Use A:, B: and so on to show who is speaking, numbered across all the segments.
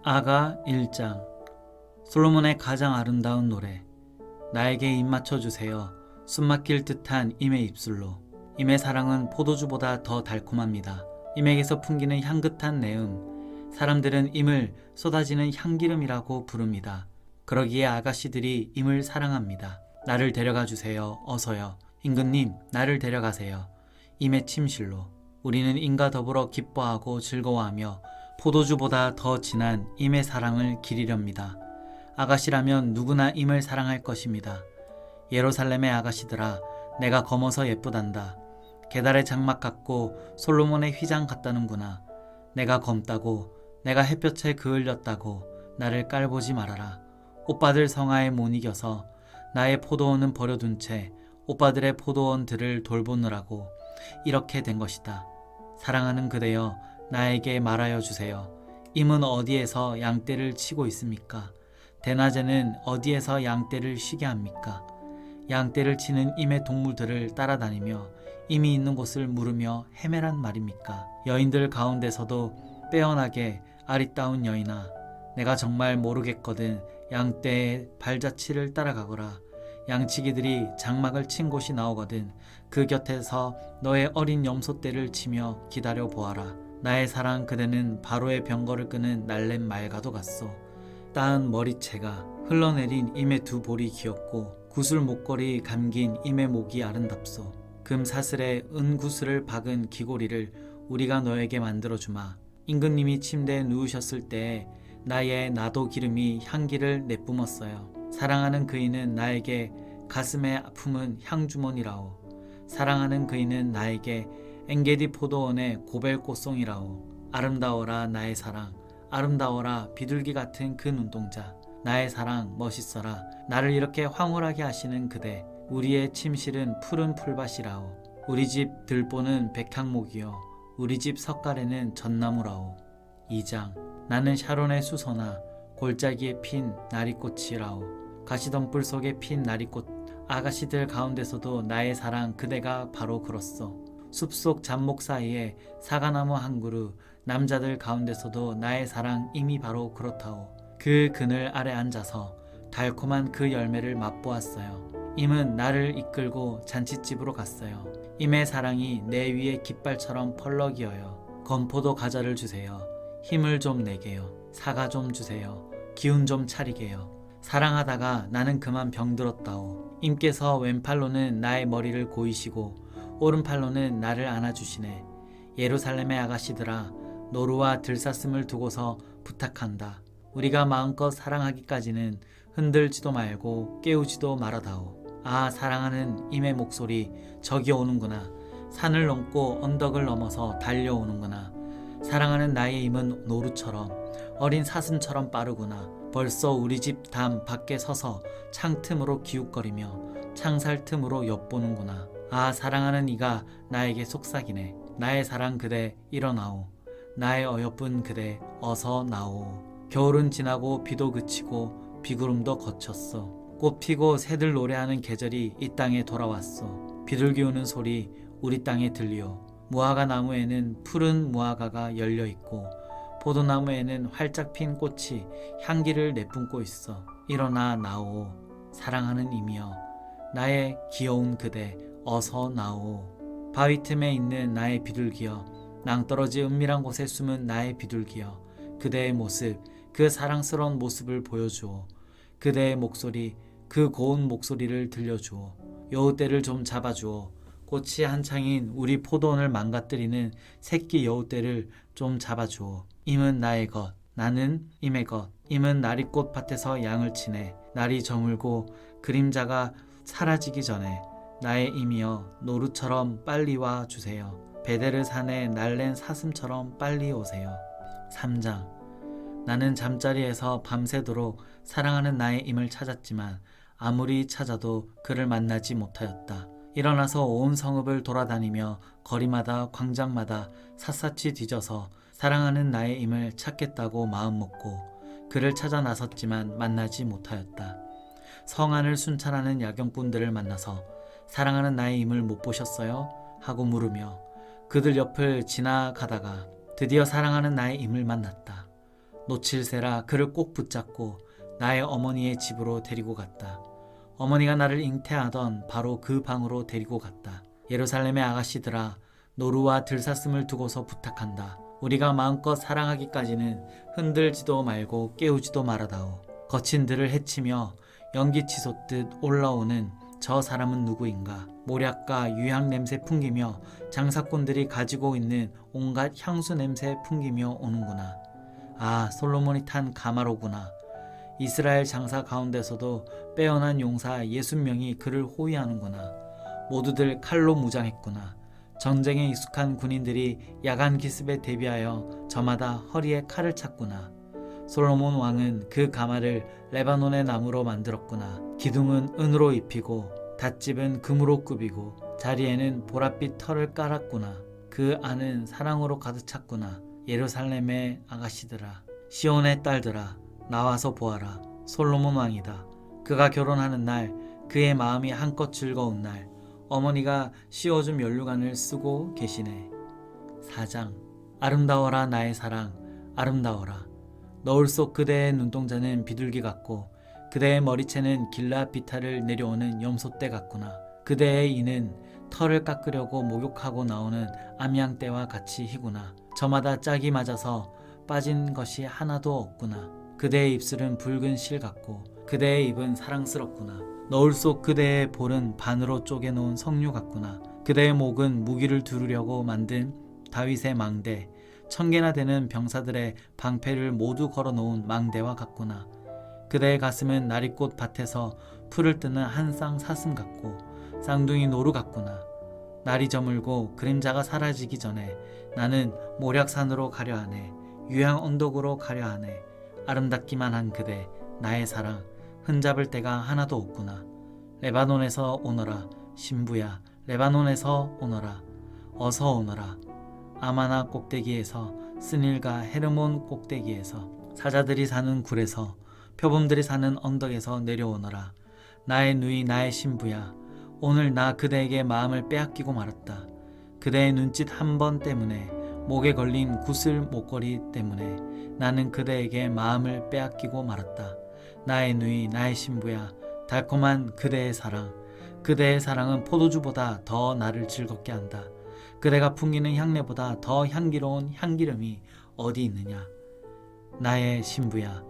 A: 아가 1장. 솔로몬의 가장 아름다운 노래. 나에게 입 맞춰주세요. 숨막힐 듯한 임의 입술로. 임의 사랑은 포도주보다 더 달콤합니다. 임에게서 풍기는 향긋한 내음. 사람들은 임을 쏟아지는 향기름이라고 부릅니다. 그러기에 아가씨들이 임을 사랑합니다. 나를 데려가 주세요. 어서요. 임금님, 나를 데려가세요. 임의 침실로. 우리는 임과 더불어 기뻐하고 즐거워하며 포도주보다 더 진한 임의 사랑을 기리렵니다. 아가씨라면 누구나 임을 사랑할 것입니다. 예루살렘의 아가씨들아, 내가 검어서 예쁘단다. 게달의 장막 같고 솔로몬의 휘장 같다는구나. 내가 검다고, 내가 햇볕에 그을렸다고 나를 깔보지 말아라. 오빠들 성화에 못 이겨서 나의 포도원은 버려둔 채 오빠들의 포도원들을 돌보느라고 이렇게 된 것이다. 사랑하는 그대여, 나에게 말하여 주세요. 임은 어디에서 양떼를 치고 있습니까? 대낮에는 어디에서 양떼를 쉬게 합니까? 양떼를 치는 임의 동물들을 따라다니며 임이 있는 곳을 물으며 헤매란 말입니까? 여인들 가운데서도 빼어나게 아리따운 여인아, 내가 정말 모르겠거든. 양떼의 발자취를 따라가거라. 양치기들이 장막을 친 곳이 나오거든 그 곁에서 너의 어린 염소떼를 치며 기다려 보아라. 나의 사랑, 그대는 바로의 병거를 끄는 날랜 말과도 같소. 따은 머리채가 흘러내린 임의 두 볼이 귀엽고 구슬 목걸이 감긴 임의 목이 아름답소. 금 사슬에 은 구슬을 박은 귀고리를 우리가 너에게 만들어주마. 임금님이 침대에 누우셨을 때에 나의 나도 기름이 향기를 내뿜었어요. 사랑하는 그이는 나에게 가슴에 품은 향주머니라오. 사랑하는 그이는 나에게 엔게디 포도원의 고벨 꽃송이라오. 아름다워라 나의 사랑, 아름다워라 비둘기 같은 그 눈동자. 나의 사랑 멋있어라. 나를 이렇게 황홀하게 하시는 그대. 우리의 침실은 푸른 풀밭이라오. 우리 집 들보는 백향목이요, 우리 집 석가래는 전나무라오. 2장. 나는 샤론의 수소나 골짜기에 핀 나리꽃이라오. 가시덤불 속에 핀 나리꽃. 아가씨들 가운데서도 나의 사랑, 그대가 바로 그렇소. 숲속 잡목 사이에 사과나무 한 그루. 남자들 가운데서도 나의 사랑, 임이 바로 그렇다오. 그 그늘 아래 앉아서 달콤한 그 열매를 맛보았어요. 임은 나를 이끌고 잔칫집으로 갔어요. 임의 사랑이 내 위에 깃발처럼 펄럭이어요. 건포도 과자를 주세요. 힘을 좀 내게요. 사과 좀 주세요. 기운 좀 차리게요. 사랑하다가 나는 그만 병들었다오. 임께서 왼팔로는 나의 머리를 고이시고 오른팔로는 나를 안아주시네. 예루살렘의 아가씨들아, 노루와 들사슴을 두고서 부탁한다. 우리가 마음껏 사랑하기까지는 흔들지도 말고 깨우지도 말아다오. 아, 사랑하는 임의 목소리, 저기 오는구나. 산을 넘고 언덕을 넘어서 달려오는구나. 사랑하는 나의 임은 노루처럼, 어린 사슴처럼 빠르구나. 벌써 우리 집 담 밖에 서서 창틈으로 기웃거리며 창살 틈으로 엿보는구나. 아, 사랑하는 이가 나에게 속삭이네. 나의 사랑 그대, 일어나오. 나의 어여쁜 그대, 어서 나오. 겨울은 지나고 비도 그치고 비구름도 거쳤어. 꽃 피고 새들 노래하는 계절이 이 땅에 돌아왔어. 비둘기 우는 소리 우리 땅에 들리오. 무화과 나무에는 푸른 무화과가 열려있고 포도나무에는 활짝 핀 꽃이 향기를 내뿜고 있어. 일어나 나오. 사랑하는 임이여, 나의 귀여운 그대, 어서 나오. 바위 틈에 있는 나의 비둘기여, 낭떠러지 은밀한 곳에 숨은 나의 비둘기여, 그대의 모습, 그 사랑스러운 모습을 보여주오. 그대의 목소리, 그 고운 목소리를 들려주오. 여우떼를 좀 잡아주오. 꽃이 한창인 우리 포도원을 망가뜨리는 새끼 여우떼를 좀 잡아주오. 임은 나의 것, 나는 임의 것. 임은 나리꽃 밭에서 양을 치네. 날이 저물고 그림자가 사라지기 전에 나의 임이여, 노루처럼 빨리 와 주세요. 베데르 산에 날랜 사슴처럼 빨리 오세요. 3장. 나는 잠자리에서 밤새도록 사랑하는 나의 임을 찾았지만 아무리 찾아도 그를 만나지 못하였다. 일어나서 온 성읍을 돌아다니며 거리마다 광장마다 샅샅이 뒤져서 사랑하는 나의 임을 찾겠다고 마음먹고 그를 찾아 나섰지만 만나지 못하였다. 성 안을 순찰하는 야경꾼들을 만나서 사랑하는 나의 임을 못 보셨어요? 하고 물으며 그들 옆을 지나가다가 드디어 사랑하는 나의 임을 만났다. 놓칠세라 그를 꼭 붙잡고 나의 어머니의 집으로 데리고 갔다. 어머니가 나를 잉태하던 바로 그 방으로 데리고 갔다. 예루살렘의 아가씨들아, 노루와 들사슴을 두고서 부탁한다. 우리가 마음껏 사랑하기까지는 흔들지도 말고 깨우지도 말아다오. 거친 들을 헤치며 연기 치솟듯 올라오는 저 사람은 누구인가? 모략과 유향 냄새 풍기며 장사꾼들이 가지고 있는 온갖 향수 냄새 풍기며 오는구나. 아, 솔로몬이 탄 가마로구나. 이스라엘 장사 가운데서도 빼어난 용사 60명이 그를 호위하는구나. 모두들 칼로 무장했구나. 전쟁에 익숙한 군인들이 야간 기습에 대비하여 저마다 허리에 칼을 찼구나. 솔로몬 왕은 그 가마를 레바논의 나무로 만들었구나. 기둥은 은으로 입히고 닷집은 금으로 꾸비고 자리에는 보랏빛 털을 깔았구나. 그 안은 사랑으로 가득 찼구나. 예루살렘의 아가씨들아, 시온의 딸들아, 나와서 보아라. 솔로몬 왕이다. 그가 결혼하는 날, 그의 마음이 한껏 즐거운 날, 어머니가 씌워준 면류관을 쓰고 계시네. 4장. 아름다워라 나의 사랑, 아름다워라. 너울 속 그대의 눈동자는 비둘기 같고 그대의 머리채는 길라 비탈을 내려오는 염소떼 같구나. 그대의 이는 털을 깎으려고 목욕하고 나오는 암양떼와 같이 희구나. 저마다 짝이 맞아서 빠진 것이 하나도 없구나. 그대의 입술은 붉은 실 같고 그대의 입은 사랑스럽구나. 너울 속 그대의 볼은 반으로 쪼개놓은 석류 같구나. 그대의 목은 무기를 두르려고 만든 다윗의 망대, 1000개나 되는 병사들의 방패를 모두 걸어놓은 망대와 같구나. 그대의 가슴은 나리꽃 밭에서 풀을 뜨는 한 쌍 사슴 같고 쌍둥이 노루 같구나. 날이 저물고 그림자가 사라지기 전에 나는 모략산으로 가려 하네. 유향 언덕으로 가려 하네. 아름답기만 한 그대, 나의 사랑, 흠잡을 데가 하나도 없구나. 레바논에서 오너라. 신부야, 레바논에서 오너라. 어서 오너라. 아마나 꼭대기에서, 스닐과 헤르몬 꼭대기에서, 사자들이 사는 굴에서, 표범들이 사는 언덕에서 내려오너라. 나의 누이, 나의 신부야, 오늘 나 그대에게 마음을 빼앗기고 말았다. 그대의 눈짓 한 번 때문에, 목에 걸린 구슬 목걸이 때문에 나는 그대에게 마음을 빼앗기고 말았다. 나의 누이, 나의 신부야, 달콤한 그대의 사랑. 그대의 사랑은 포도주보다 더 나를 즐겁게 한다. 그대가 풍기는 향내보다 더 향기로운 향기름이 어디 있느냐. 나의 신부야,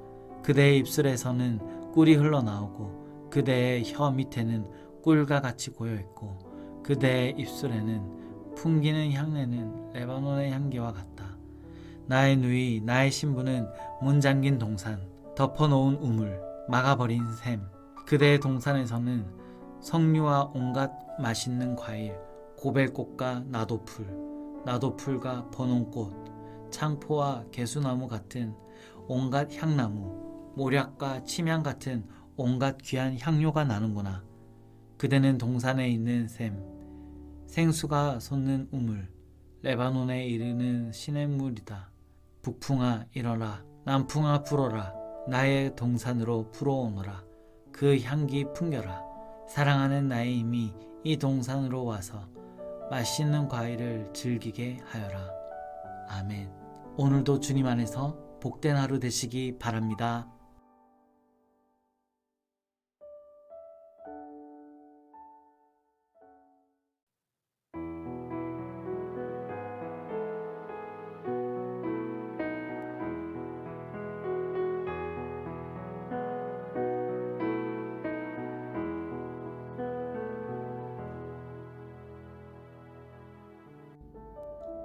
A: 그대의 입술에서는 꿀이 흘러나오고 그대의 혀 밑에는 꿀과 같이 고여있고 그대의 입술에는 풍기는 향내는 레바논의 향기와 같다. 나의 누이, 나의 신부는 문 잠긴 동산, 덮어놓은 우물, 막아버린 샘. 그대의 동산에서는 석류와 온갖 맛있는 과일, 고벨꽃과 나도풀, 나도풀과 번온꽃, 창포와 개수나무 같은 온갖 향나무, 모략과 침향 같은 온갖 귀한 향료가 나는구나. 그대는 동산에 있는 샘, 생수가 솟는 우물, 레바논에 이르는 시냇물이다. 북풍아 일어라, 남풍아 불어라. 나의 동산으로 불어오너라. 그 향기 풍겨라. 사랑하는 나의 힘이 이 동산으로 와서 맛있는 과일을 즐기게 하여라. 아멘. 오늘도 주님 안에서 복된 하루 되시기 바랍니다.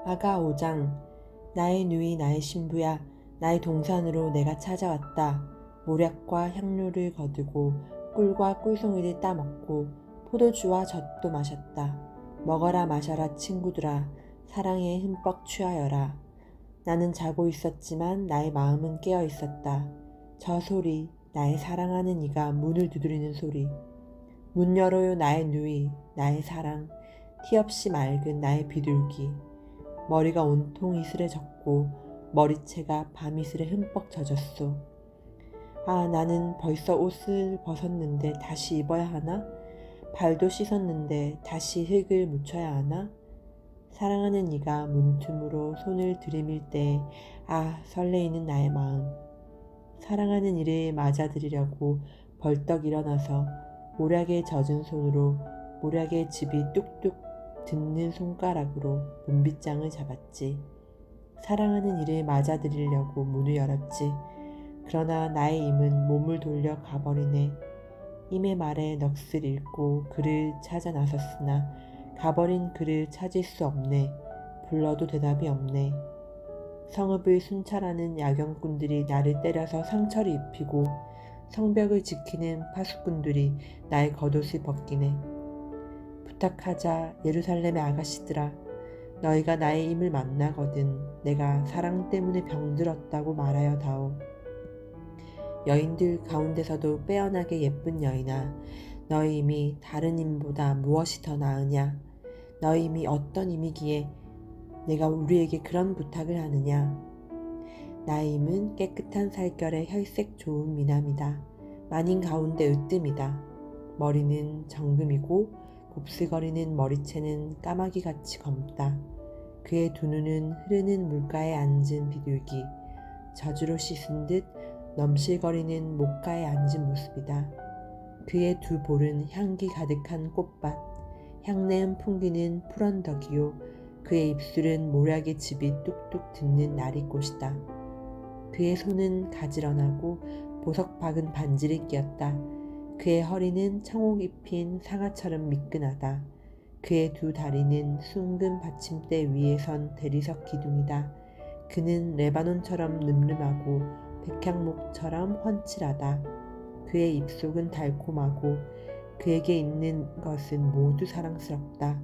B: 아가 5장. 나의 누이, 나의 신부야, 나의 동산으로 내가 찾아왔다. 모략과 향료를 거두고 꿀과 꿀송이를 따먹고 포도주와 젖도 마셨다. 먹어라 마셔라 친구들아, 사랑에 흠뻑 취하여라. 나는 자고 있었지만 나의 마음은 깨어 있었다. 저 소리, 나의 사랑하는 이가 문을 두드리는 소리. 문 열어요 나의 누이, 나의 사랑, 티 없이 맑은 나의 비둘기. 머리가 온통 이슬에 젖고 머리채가 밤이슬에 흠뻑 젖었소. 아, 나는 벌써 옷을 벗었는데 다시 입어야 하나? 발도 씻었는데 다시 흙을 묻혀야 하나? 사랑하는 이가 문틈으로 손을 들이밀 때에 설레이는 나의 마음. 사랑하는 이를 맞아들이려고 벌떡 일어나서 모략에 젖은 손으로 모략의 즙이 뚝뚝 듣는 손가락으로 문빗장을 잡았지. 사랑하는 이를 맞아들이려고 문을 열었지. 그러나 나의 임은 몸을 돌려 가버리네. 임의 말에 넋을 잃고 그를 찾아 나섰으나 가버린 그를 찾을 수 없네. 불러도 대답이 없네. 성읍을 순찰하는 야경꾼들이 나를 때려서 상처를 입히고 성벽을 지키는 파수꾼들이 나의 겉옷을 벗기네. 부탁하자 예루살렘의 아가씨들아, 너희가 나의 임을 만나거든 내가 사랑 때문에 병들었다고 말하여 다오. 여인들 가운데서도 빼어나게 예쁜 여인아, 너희 임이 다른 임보다 무엇이 더 나으냐? 너희 임이 어떤 임이기에 내가 우리에게 그런 부탁을 하느냐? 나의 임은 깨끗한 살결의 혈색 좋은 미남이다. 만인 가운데 으뜸이다. 머리는 정금이고 곱슬거리는 머리채는 까마귀같이 검다. 그의 두 눈은 흐르는 물가에 앉은 비둘기, 젖으로 씻은 듯 넘실거리는 목가에 앉은 모습이다. 그의 두 볼은 향기 가득한 꽃밭, 향내음 풍기는 푸른덕이요. 그의 입술은 모략의 즙이 뚝뚝 듣는 나리꽃이다. 그의 손은 가지런하고 보석 박은 반지를 끼었다. 그의 허리는 청옥 입힌 상아처럼 미끈하다. 그의 두 다리는 숭근 받침대 위에 선 대리석 기둥이다. 그는 레바논처럼 늠름하고 백향목처럼 훤칠하다. 그의 입속은 달콤하고 그에게 있는 것은 모두 사랑스럽다.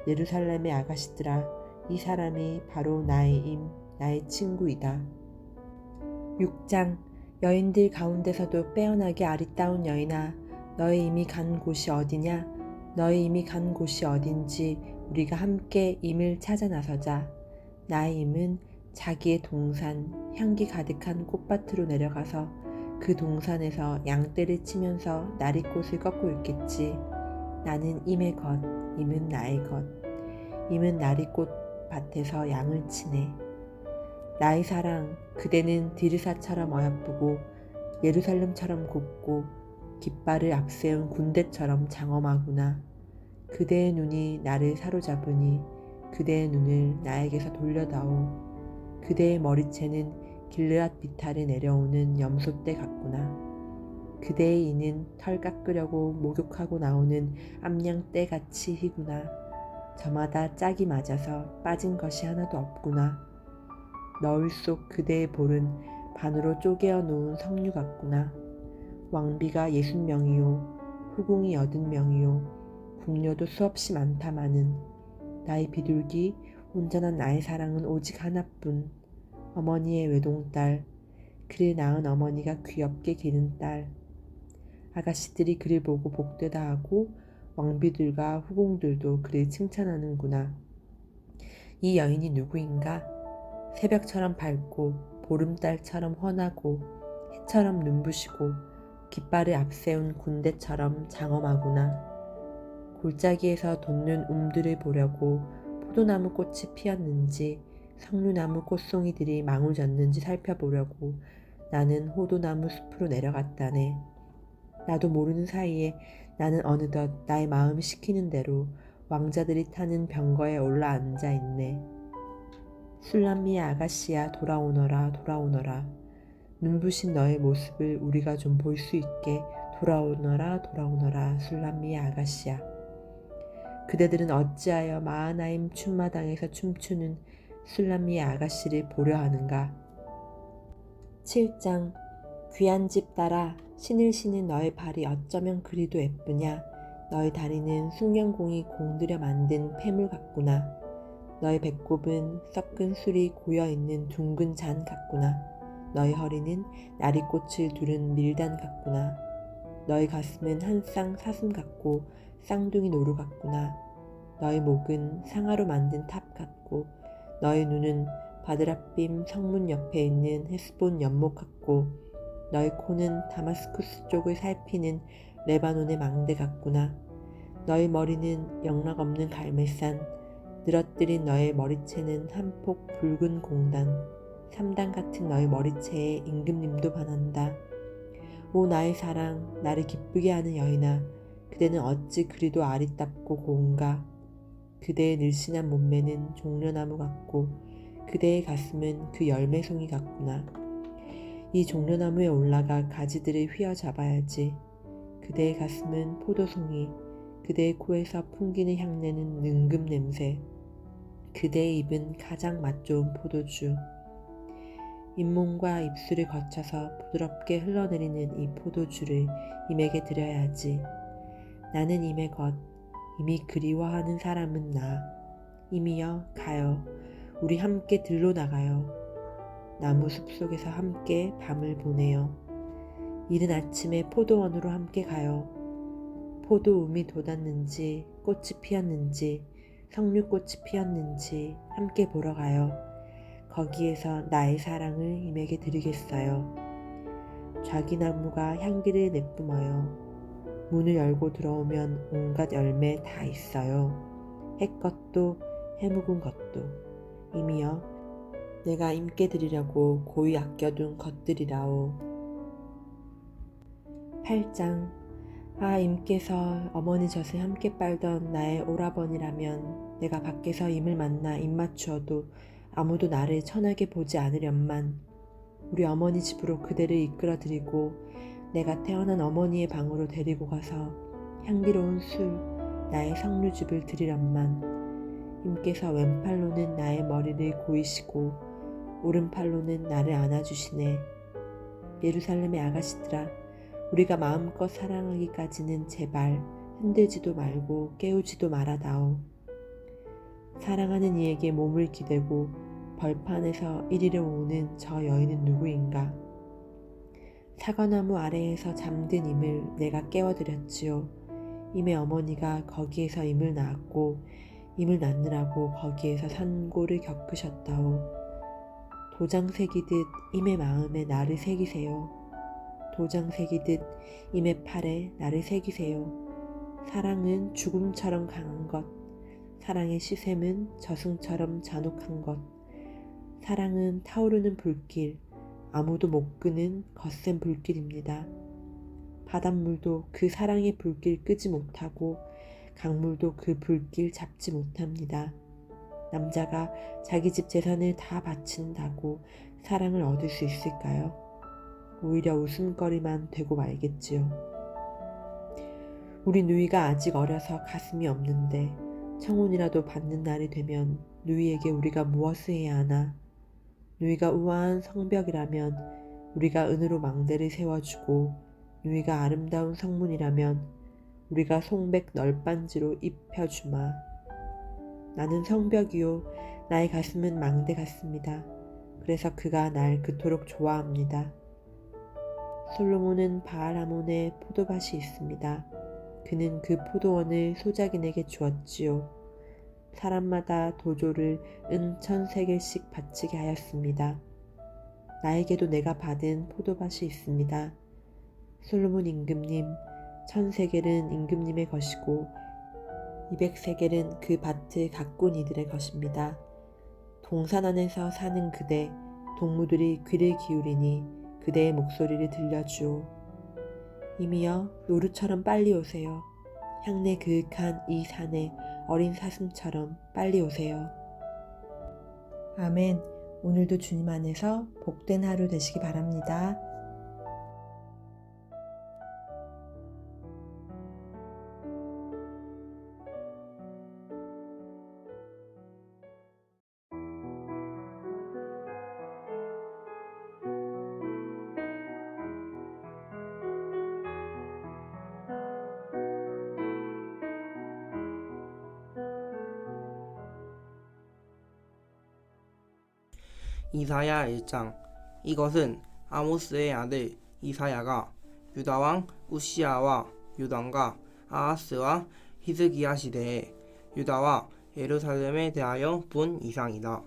B: 예루살렘의 아가씨들아, 이 사람이 바로 나의 임, 나의 친구이다. 6장. 여인들 가운데서도 빼어나게 아리따운 여인아, 너의 임이 간 곳이 어디냐? 너의 임이 간 곳이 어딘지 우리가 함께 임을 찾아 나서자. 나의 임은 자기의 동산, 향기 가득한 꽃밭으로 내려가서 그 동산에서 양떼를 치면서 나리꽃을 꺾고 있겠지. 나는 임의 것, 임은 나의 것. 임은 나리꽃 밭에서 양을 치네. 나의 사랑, 그대는 디르사처럼 어여쁘고 예루살렘처럼 곱고 깃발을 앞세운 군대처럼 장엄하구나. 그대의 눈이 나를 사로잡으니 그대의 눈을 나에게서 돌려다오. 그대의 머리채는 길르앗 비탈에 내려오는 염소떼 같구나. 그대의 이는 털 깎으려고 목욕하고 나오는 암양떼같이 희구나. 저마다 짝이 맞아서 빠진 것이 하나도 없구나. 너울 속 그대의 볼은 반으로 쪼개어 놓은 석류 같구나. 왕비가 60명이요 후궁이 80명이요 궁녀도 수없이 많다마는 나의 비둘기 온전한 나의 사랑은 오직 하나뿐. 어머니의 외동딸, 그를 낳은 어머니가 귀엽게 기른 딸. 아가씨들이 그를 보고 복되다 하고 왕비들과 후궁들도 그를 칭찬하는구나. 이 여인이 누구인가? 새벽처럼 밝고 보름달처럼 환하고 해처럼 눈부시고 깃발을 앞세운 군대처럼 장엄하구나. 골짜기에서 돋는 움들을 보려고 포도나무 꽃이 피었는지 석류나무 꽃송이들이 망울 졌는지 살펴보려고 나는 호도나무 숲으로 내려갔다네. 나도 모르는 사이에 나는 어느덧 나의 마음이 시키는 대로 왕자들이 타는 병거에 올라앉아 있네. 술람미의 아가씨야, 돌아오너라 돌아오너라. 눈부신 너의 모습을 우리가 좀 볼 수 있게 돌아오너라 돌아오너라. 술람미의 아가씨야. 그대들은 어찌하여 마하나임 춤마당에서 춤추는 술람미의 아가씨를 보려 하는가? 7장. 귀한 집 따라 신을 신은 너의 발이 어쩌면 그리도 예쁘냐? 너의 다리는 숙련공이 공들여 만든 폐물 같구나. 너의 배꼽은 썩은 술이 고여있는 둥근 잔 같구나. 너의 허리는 나리꽃을 두른 밀단 같구나. 너의 가슴은 한 쌍 사슴 같고 쌍둥이 노루 같구나. 너의 목은 상아로 만든 탑 같고 너의 눈은 바드라빔 성문 옆에 있는 헤스본 연못 같고 너의 코는 다마스쿠스 쪽을 살피는 레바논의 망대 같구나. 너의 머리는 영락없는 갈매산, 늘어뜨린 너의 머리채는 한 폭 붉은 공단, 3단 같은 너의 머리채에 임금님도 반한다. 오 나의 사랑, 나를 기쁘게 하는 여인아, 그대는 어찌 그리도 아리답고 고운가. 그대의 늘씬한 몸매는 종려나무 같고 그대의 가슴은 그 열매송이 같구나. 이 종려나무에 올라가 가지들을 휘어잡아야지. 그대의 가슴은 포도송이, 그대의 코에서 풍기는 향내는 능금 냄새, 그대의 입은 가장 맛 좋은 포도주. 잇몸과 입술을 거쳐서 부드럽게 흘러내리는 이 포도주를 임에게 드려야지. 나는 임의 것, 임이 그리워하는 사람은 나. 임이여 가요. 우리 함께 들로 나가요. 나무 숲속에서 함께 밤을 보내요. 이른 아침에 포도원으로 함께 가요. 포도움이 돋았는지 꽃이 피었는지 석류꽃이 피었는지 함께 보러 가요. 거기에서 나의 사랑을 임에게 드리겠어요. 좌기나무가 향기를 내뿜어요. 문을 열고 들어오면 온갖 열매 다 있어요. 해것도 해묵은 것도. 임이여 내가 임께 드리려고 고이 아껴둔 것들이라오. 8장. 아 임께서 어머니 젖을 함께 빨던 나의 오라버니라면 내가 밖에서 임을 만나 입 맞추어도 아무도 나를 천하게 보지 않으련만. 우리 어머니 집으로 그대를 이끌어 드리고 내가 태어난 어머니의 방으로 데리고 가서 향기로운 술, 나의 석류즙을 드리련만. 임께서 왼팔로는 나의 머리를 고이시고 오른팔로는 나를 안아주시네. 예루살렘의 아가씨들아, 우리가 마음껏 사랑하기까지는 제발 흔들지도 말고 깨우지도 말아다오. 사랑하는 이에게 몸을 기대고 벌판에서 이리로 오는 저 여인은 누구인가? 사과나무 아래에서 잠든 임을 내가 깨워드렸지요. 임의 어머니가 거기에서 임을 낳았고 임을 낳느라고 거기에서 산고를 겪으셨다오. 도장 새기듯 임의 마음에 나를 새기세요. 도장 새기듯 임의 팔에 나를 새기세요. 사랑은 죽음처럼 강한 것, 사랑의 시샘은 저승처럼 잔혹한 것, 사랑은 타오르는 불길, 아무도 못 끄는 거센 불길입니다. 바닷물도 그 사랑의 불길 끄지 못하고 강물도 그 불길 잡지 못합니다. 남자가 자기 집 재산을 다 바친다고 사랑을 얻을 수 있을까요? 오히려 웃음거리만 되고 말겠지요. 우리 누이가 아직 어려서 가슴이 없는데 청혼이라도 받는 날이 되면 누이에게 우리가 무엇을 해야 하나? 누이가 우아한 성벽이라면 우리가 은으로 망대를 세워주고, 누이가 아름다운 성문이라면 우리가 송백 널빤지로 입혀주마. 나는 성벽이요, 나의 가슴은 망대 같습니다. 그래서 그가 날 그토록 좋아합니다. 솔로몬은 바알하몬에 포도밭이 있습니다. 그는 그 포도원을 소작인에게 주었지요. 사람마다 도조를 은 1000세겔씩 바치게 하였습니다. 나에게도 내가 받은 포도밭이 있습니다. 솔로몬 임금님, 1000세겔은 임금님의 것이고 200세겔은 그 밭을 가꾼 이들의 것입니다. 동산 안에서 사는 그대, 동무들이 귀를 기울이니 그대의 목소리를 들려주오. 임이여 노루처럼 빨리 오세요. 향내 그윽한 이 산에 어린 사슴처럼 빨리 오세요. 아멘. 오늘도 주님 안에서 복된 하루 되시기 바랍니다.
C: 이사야 1장. 이것은 아모스의 아들 이사야가 유다왕 우시아와 요담과 아하스와 히스기야 시대에 유다와 예루살렘에 대하여 본 이상이다.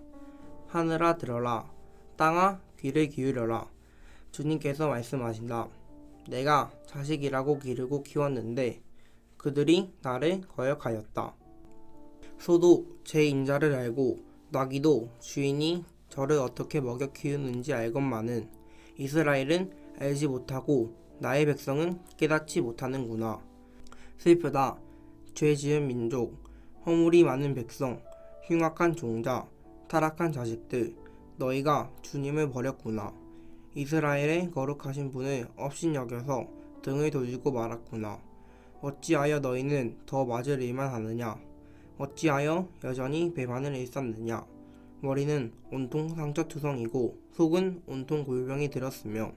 C: 하늘아 들어라, 땅아 귀를 기울여라. 주님께서 말씀하신다. 내가 자식이라고 기르고 키웠는데 그들이 나를 거역하였다. 소도 제 인자를 알고 나귀도 주인이 저를 어떻게 먹여 키우는지 알건만은 이스라엘은 알지 못하고 나의 백성은 깨닫지 못하는구나. 슬프다. 죄 지은 민족, 허물이 많은 백성, 흉악한 종자, 타락한 자식들, 너희가 주님을 버렸구나. 이스라엘의 거룩하신 분을 업신여겨서 등을 돌리고 말았구나. 어찌하여 너희는 더 맞을 일만 하느냐? 어찌하여 여전히 배반을 일삼느냐? 머리는 온통 상처투성이고 속은 온통 골병이 들었으며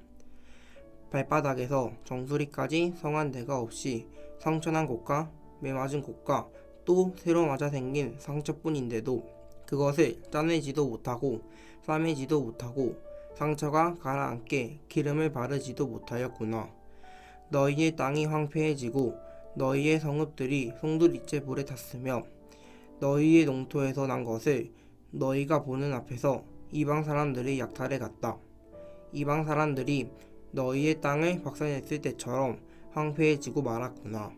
C: 발바닥에서 정수리까지 성한 데가 없이 상처난 곳과 매맞은 곳과 또 새로 맞아 생긴 상처뿐인데도 그것을 짜내지도 못하고 싸매지도 못하고 상처가 가라앉게 기름을 바르지도 못하였구나. 너희의 땅이 황폐해지고 너희의 성읍들이 송두리째 불에 탔으며 너희의 농토에서 난 것을 너희가 보는 앞에서 이방 사람들의 약탈에 갔다. 이방 사람들이 너희의 땅을 박살냈을 때처럼 황폐해지고 말았구나.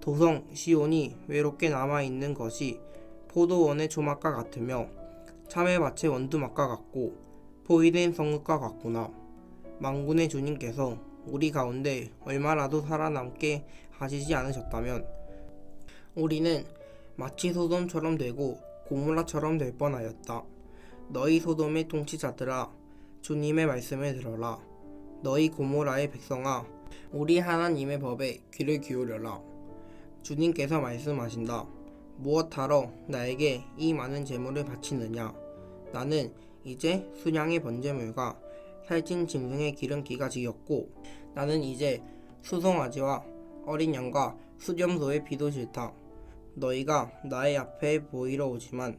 C: 도성 시온이 외롭게 남아있는 것이 포도원의 초막과 같으며 참외밭의 원두막과 같고 포위된 성읍과 같구나. 만군의 주님께서 우리 가운데 얼마라도 살아남게 하시지 않으셨다면 우리는 마치 소돔처럼 되고 고모라처럼 될 뻔하였다. 너희 소돔의 통치자들아, 주님의 말씀을 들어라. 너희 고모라의 백성아, 우리 하나님의 법에 귀를 기울여라. 주님께서 말씀하신다. 무엇하러 나에게 이 많은 재물을 바치느냐? 나는 이제 순양의 번제물과 살찐 짐승의 기름기가 지겹고 나는 이제 수송아지와 어린 양과 수렴소의 피도 싫다. 너희가 나의 앞에 보이러 오지만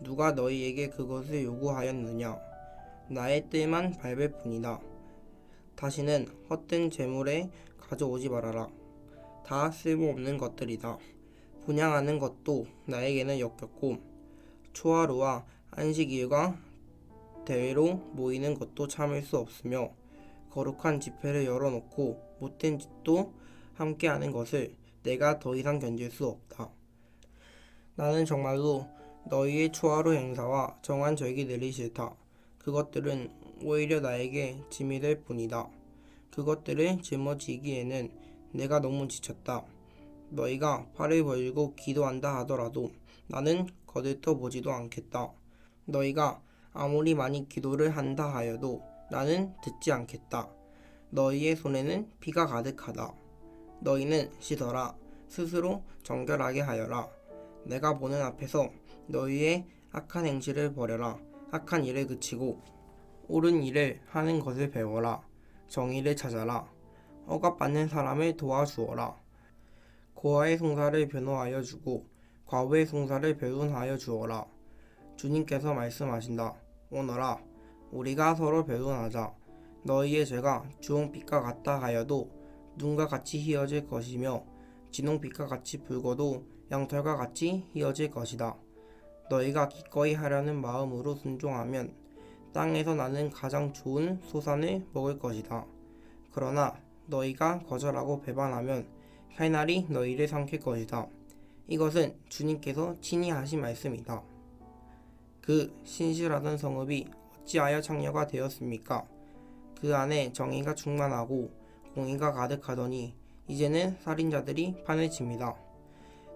C: 누가 너희에게 그것을 요구하였느냐? 나의 뜰만 밟을 뿐이다. 다시는 헛된 재물에 가져오지 말아라. 다 쓸모없는 것들이다. 분양하는 것도 나에게는 역겹고 초하루와 안식일과 대회로 모이는 것도 참을 수 없으며 거룩한 집회를 열어놓고 못된 짓도 함께하는 것을 내가 더 이상 견딜 수 없다. 나는 정말로 너희의 초하루 행사와 정한 절기들이 싫다. 그것들은 오히려 나에게 짐이 될 뿐이다. 그것들을 짊어지기에는 내가 너무 지쳤다. 너희가 팔을 벌리고 기도한다 하더라도 나는 거들떠 보지도 않겠다. 너희가 아무리 많이 기도를 한다 하여도 나는 듣지 않겠다. 너희의 손에는 피가 가득하다. 너희는 씻어라. 스스로 정결하게 하여라. 내가 보는 앞에서 너희의 악한 행실을 버려라. 악한 일을 그치고 옳은 일을 하는 것을 배워라. 정의를 찾아라. 억압받는 사람을 도와주어라. 고아의 송사를 변호하여 주고 과부의 송사를 변론하여 주어라. 주님께서 말씀하신다. 오너라, 우리가 서로 변론하자. 너희의 죄가 주홍빛과 같다 하여도 눈과 같이 희어질 것이며 진홍빛과 같이 붉어도 양털과 같이 희어질 것이다. 너희가 기꺼이 하려는 마음으로 순종하면 땅에서 나는 가장 좋은 소산을 먹을 것이다. 그러나 너희가 거절하고 배반하면 칼날이 너희를 삼킬 것이다. 이것은 주님께서 친히 하신 말씀이다. 그 신실하던 성읍이 어찌하여 창녀가 되었습니까? 그 안에 정의가 충만하고 공의가 가득하더니 이제는 살인자들이 판을 칩니다.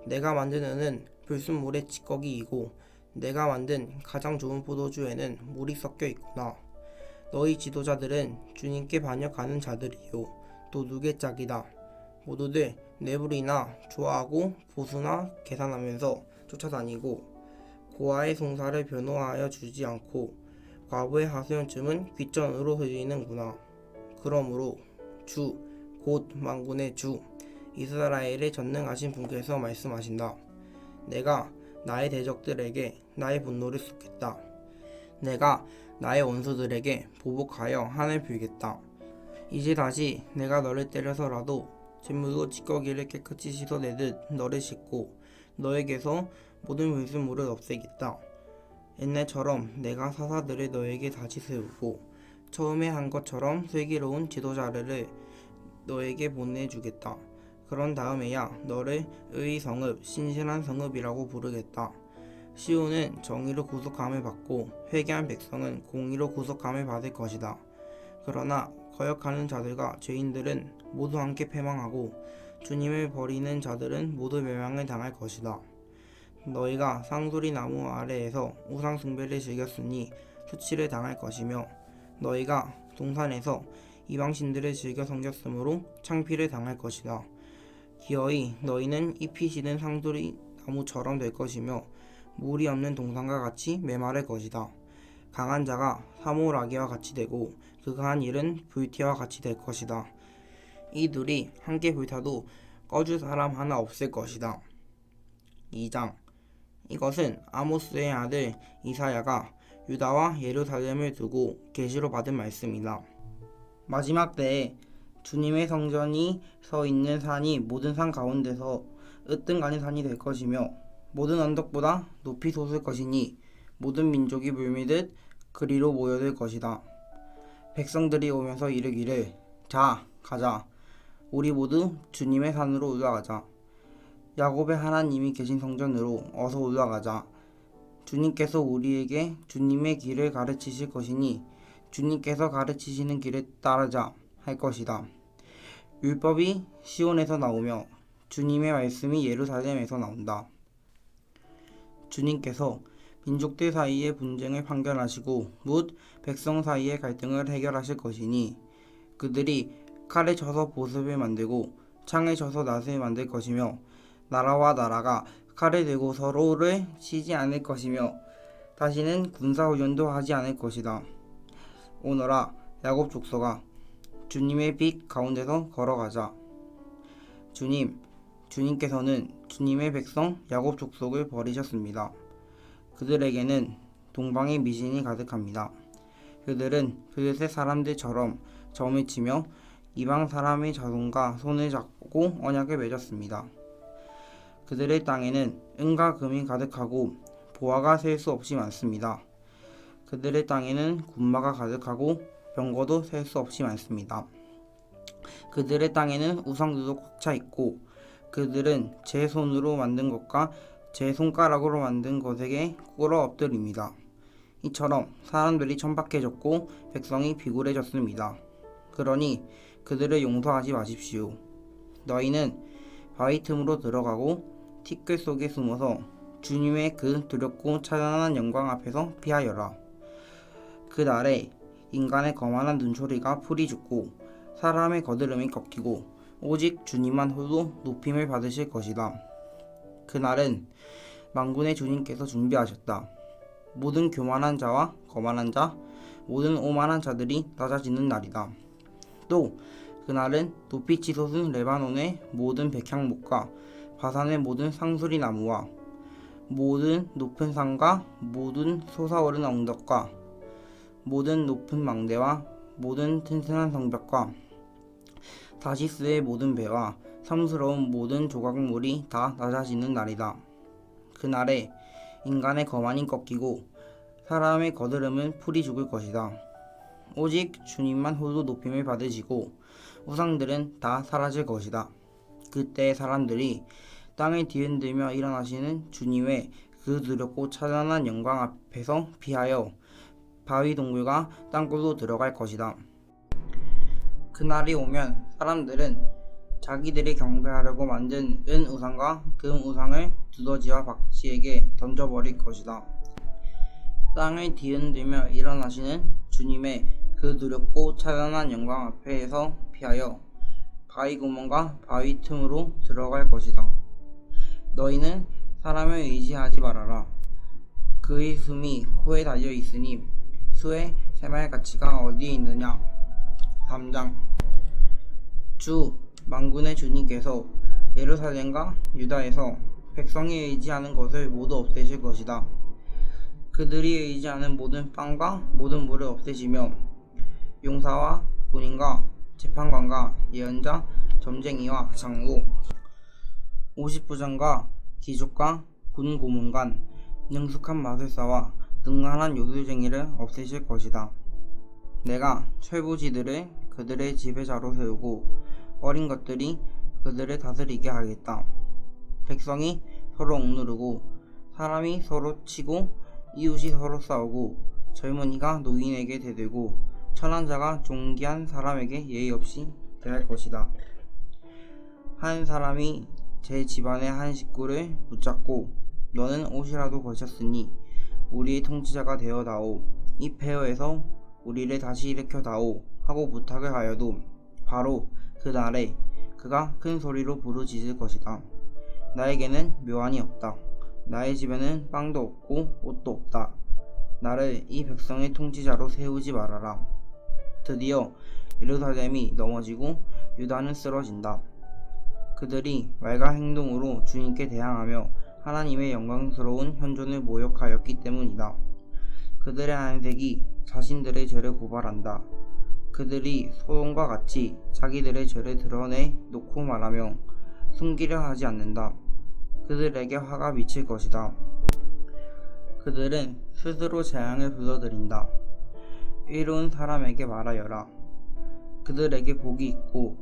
C: 내가 만든 은은 불순물의 찌꺼기이고 내가 만든 가장 좋은 포도주에는 물이 섞여 있구나. 너희 지도자들은 주님께 반역하는 자들이요 도둑의 짝이다. 모두들 뇌물이나 좋아하고 보수나 계산하면서 쫓아다니고 고아의 송사를 변호하여 주지 않고 과부의 하소연쯤은 귓전으로 흘리는구나. 그러므로 주, 곧 만군의 주, 이스라엘의 전능하신 분께서 말씀하신다. 내가 나의 대적들에게 나의 분노를 쏟겠다. 내가 나의 원수들에게 보복하여 한을 풀겠다. 이제 다시 내가 너를 때려서라도 진물로 찌꺼기를 깨끗이 씻어내듯 너를 씻고 너에게서 모든 불순물을 없애겠다. 옛날처럼 내가 사사들을 너에게 다시 세우고 처음에 한 것처럼 슬기로운 지도자를 너에게 보내주겠다. 그런 다음에야 너를 의성읍, 신실한 성읍이라고 부르겠다. 시온은 정의로 구속함을 받고 회개한 백성은 공의로 구속함을 받을 것이다. 그러나 거역하는 자들과 죄인들은 모두 함께 패망하고 주님을 버리는 자들은 모두 멸망을 당할 것이다. 너희가 상소리 나무 아래에서 우상 숭배를 즐겼으니 수치를 당할 것이며 너희가 동산에서 이방신들을 즐겨 섬겼으므로 창피를 당할 것이다. 기어이 너희는 잎이 시든 상소리 나무처럼 될 것이며 물이 없는 동산과 같이 메마를 것이다. 강한 자가 사모라기와 같이 되고 그 강한 일은 불티와 같이 될 것이다. 이 둘이 함께 불타도 꺼줄 사람 하나 없을 것이다. 2장. 이것은 아모스의 아들 이사야가 유다와 예루살렘을 두고 계시로 받은 말씀이다. 마지막 때에 주님의 성전이 서 있는 산이 모든 산 가운데서 으뜸가는 산이 될 것이며 모든 언덕보다 높이 솟을 것이니 모든 민족이 물밀듯 그리로 모여들 것이다. 백성들이 오면서 이르기를 자 가자 우리 모두 주님의 산으로 올라가자. 야곱의 하나님이 계신 성전으로 어서 올라가자. 주님께서 우리에게 주님의 길을 가르치실 것이니 주님께서 가르치시는 길을 따르자 할 것이다. 율법이 시온에서 나오며 주님의 말씀이 예루살렘에서 나온다. 주님께서 민족들 사이의 분쟁을 판결하시고 뭇 백성 사이의 갈등을 해결하실 것이니 그들이 칼에 쳐서 보습을 만들고 창에 쳐서 낫을 만들 것이며 나라와 나라가 칼을 들고 서로를 치지 않을 것이며 다시는 군사훈련도 하지 않을 것이다. 오너라 야곱 족속아 주님의 빛 가운데서 걸어가자. 주님께서는 주님의 백성 야곱 족속을 버리셨습니다. 그들에게는 동방의 미신이 가득합니다. 그들은 블레셋 사람들처럼 점을 치며 이방 사람의 자손과 손을 잡고 언약을 맺었습니다. 그들의 땅에는 은과 금이 가득하고 보화가 셀 수 없이 많습니다. 그들의 땅에는 군마가 가득하고 병거도 셀 수 없이 많습니다. 그들의 땅에는 우상들도 꽉 차 있고 그들은 제 손으로 만든 것과 제 손가락으로 만든 것에게 꿇어 엎드립니다. 이처럼 사람들이 천박해졌고 백성이 비굴해졌습니다. 그러니 그들을 용서하지 마십시오. 너희는 바위 틈으로 들어가고 티끌 속에 숨어서 주님의 그 두렵고 찬란한 영광 앞에서 피하여라. 그날에 인간의 거만한 눈초리가 풀이 죽고 사람의 거드름이 꺾이고 오직 주님만 홀로 높임을 받으실 것이다. 그날은 만군의 주님께서 준비하셨다. 모든 교만한 자와 거만한 자, 모든 오만한 자들이 낮아지는 날이다. 또 그날은 높이 치솟은 레바논의 모든 백향목과 바산의 모든 상수리 나무와 모든 높은 산과 모든 솟아오른 언덕과 모든 높은 망대와 모든 튼튼한 성벽과 다시스의 모든 배와 삼스러운 모든 조각물이 다 낮아지는 날이다. 그날에 인간의 거만이 꺾이고 사람의 거드름은 풀이 죽을 것이다. 오직 주님만 홀로 높임을 받으시고 우상들은 다 사라질 것이다. 그때 사람들이 땅을 뒤흔들며 일어나시는 주님의 그 두렵고 찬란한 영광 앞에서 피하여 바위 동굴과 땅굴로 들어갈 것이다. 그날이 오면 사람들은 자기들이 경배하려고 만든 은 우상과 금 우상을 두더지와 박쥐에게 던져버릴 것이다. 땅을 뒤흔들며 일어나시는 주님의 그 두렵고 찬란한 영광 앞에서 피하여 바위 구멍과 바위 틈으로 들어갈 것이다. 너희는 사람을 의지하지 말아라. 그의 숨이 코에 달려 있으니 수의 새말 가치가 어디에 있느냐. 3장. 주 만군의 주님께서 예루살렘과 유다에서 백성이 의지하는 것을 모두 없애실 것이다. 그들이 의지하는 모든 빵과 모든 물을 없애시며 용사와 군인과 재판관과 예언자, 점쟁이와 장로, 50부장과 귀족과 군 고문관, 능숙한 마술사와 능란한 요술쟁이를 없애실 것이다. 내가 철부지들을 그들의 지배자로 세우고 어린 것들이 그들을 다스리게 하겠다. 백성이 서로 억누르고 사람이 서로 치고 이웃이 서로 싸우고 젊은이가 노인에게 대들고 천한 자가 존귀한 사람에게 예의 없이 대할 것이다. 한 사람이 제 집안의 한 식구를 붙잡고 너는 옷이라도 거쳤으니 우리의 통치자가 되어다오. 이 폐허에서 우리를 다시 일으켜다오 하고 부탁을 하여도 바로 그날에 그가 큰 소리로 부르짖을 것이다. 나에게는 묘안이 없다. 나의 집에는 빵도 없고 옷도 없다. 나를 이 백성의 통치자로 세우지 말아라. 드디어 예루살렘이 넘어지고 유다는 쓰러진다. 그들이 말과 행동으로 주님께 대항하며 하나님의 영광스러운 현존을 모욕하였기 때문이다. 그들의 안색이 자신들의 죄를 고발한다. 그들이 소돔과 같이 자기들의 죄를 드러내 놓고 말하며 숨기려 하지 않는다. 그들에게 화가 미칠 것이다. 그들은 스스로 재앙을 불러들인다. 의로운 사람에게 말하여라. 그들에게 복이 있고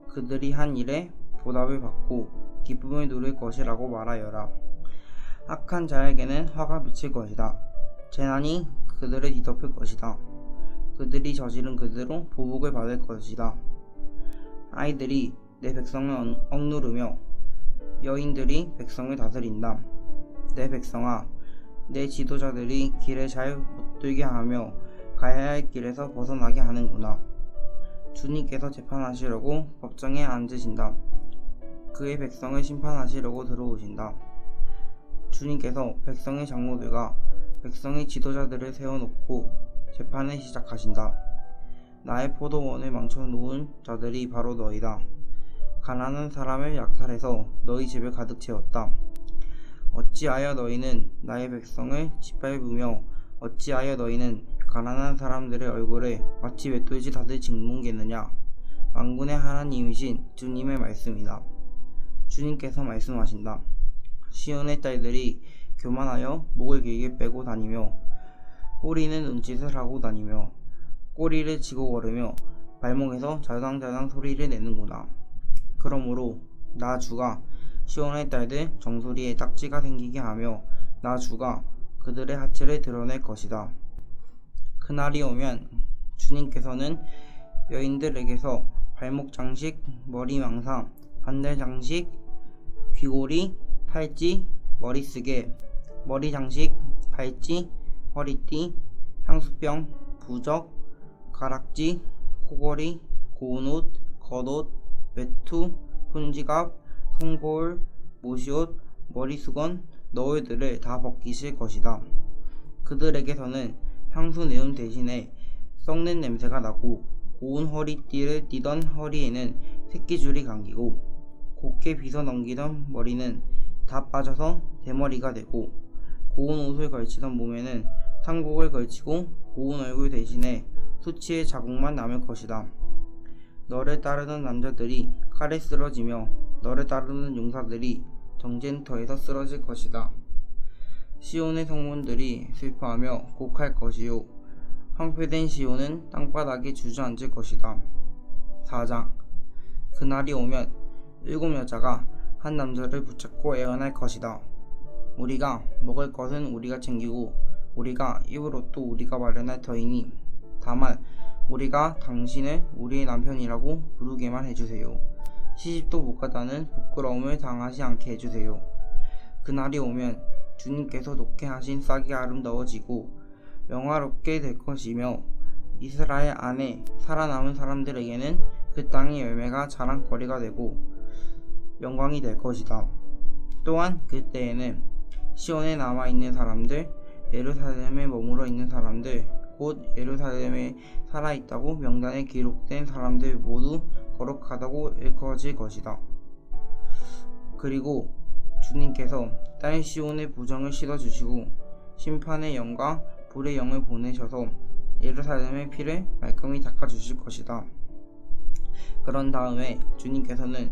C: 그들이 한 일에 보답을 받고 기쁨을 누릴 것이라고 말하여라. 악한 자에게는 화가 미칠 것이다. 재난이 그들을 뒤덮을 것이다. 그들이 저지른 그대로 보복을 받을 것이다. 아이들이 내 백성을 억누르며 여인들이 백성을 다스린다. 내 백성아, 내 지도자들이 길을 잘 못 들게 하며 가야 할 길에서 벗어나게 하는구나. 주님께서 재판하시려고 법정에 앉으신다. 그의 백성을 심판하시려고 들어오신다. 주님께서 백성의 장로들과 백성의 지도자들을 세워놓고 재판을 시작하신다. 나의 포도원을 망쳐놓은 자들이 바로 너희다. 가난한 사람을 약탈해서 너희 집을 가득 채웠다. 어찌하여 너희는 나의 백성을 짓밟으며 어찌하여 너희는 가난한 사람들의 얼굴에 마치 맷돌지 다들 짓뭉개느냐. 만군의 하나님이신 주님의 말씀이다. 주님께서 말씀하신다. 시온의 딸들이 교만하여 목을 길게 빼고 다니며 꼬리는 눈짓을 하고 다니며 꼬리를 치고 걸으며 발목에서 자당자당 소리를 내는구나. 그러므로 나 주가 시온의 딸들 정수리에 딱지가 생기게 하며 나 주가 그들의 하체를 드러낼 것이다. 그날이 오면 주님께서는 여인들에게서 발목 장식, 머리 망상, 반달 장식, 귀고리, 팔찌, 머리쓰개, 머리 장식, 팔찌, 허리띠, 향수병, 부적, 가락지, 코걸이, 고운 옷, 겉옷, 외투, 손지갑, 손거울, 모시옷, 머리수건, 너울들을 다 벗기실 것이다. 그들에게서는 향수 내음 대신에 썩는 냄새가 나고 고운 허리띠를 띠던 허리에는 새끼줄이 감기고 곱게 빗어 넘기던 머리는 다 빠져서 대머리가 되고 고운 옷을 걸치던 몸에는 상복을 걸치고 고운 얼굴 대신에 수치의 자국만 남을 것이다. 너를 따르는 남자들이 칼에 쓰러지며 너를 따르는 용사들이 정쟁터에서 쓰러질 것이다. 시온의 성문들이 슬퍼하며 곡할 것이요 황폐된 시온은 땅바닥에 주저앉을 것이다. 4장. 그날이 오면 7 여자가 한 남자를 붙잡고 애원할 것이다. 우리가 먹을 것은 우리가 챙기고 우리가 입을 옷도 우리가 마련할 터이니 다만 우리가 당신을 우리의 남편이라고 부르게만 해주세요. 시집도 못 가다는 부끄러움을 당하지 않게 해주세요. 그날이 오면 주님께서 놓게 하신 싹이 아름다워지고 영화롭게 될 것이며 이스라엘 안에 살아남은 사람들에게는 그 땅의 열매가 자랑거리가 되고 영광이 될 것이다. 또한 그때에는 시온에 남아있는 사람들, 예루살렘에 머물러 있는 사람들, 곧 예루살렘에 살아있다고 명단에 기록된 사람들 모두 거룩하다고 일컬어질 것이다. 그리고 주님께서 딸 시온의 부정을 씻어주시고 심판의 영과 불의 영을 보내셔서 예루살렘의 피를 말끔히 닦아주실 것이다. 그런 다음에 주님께서는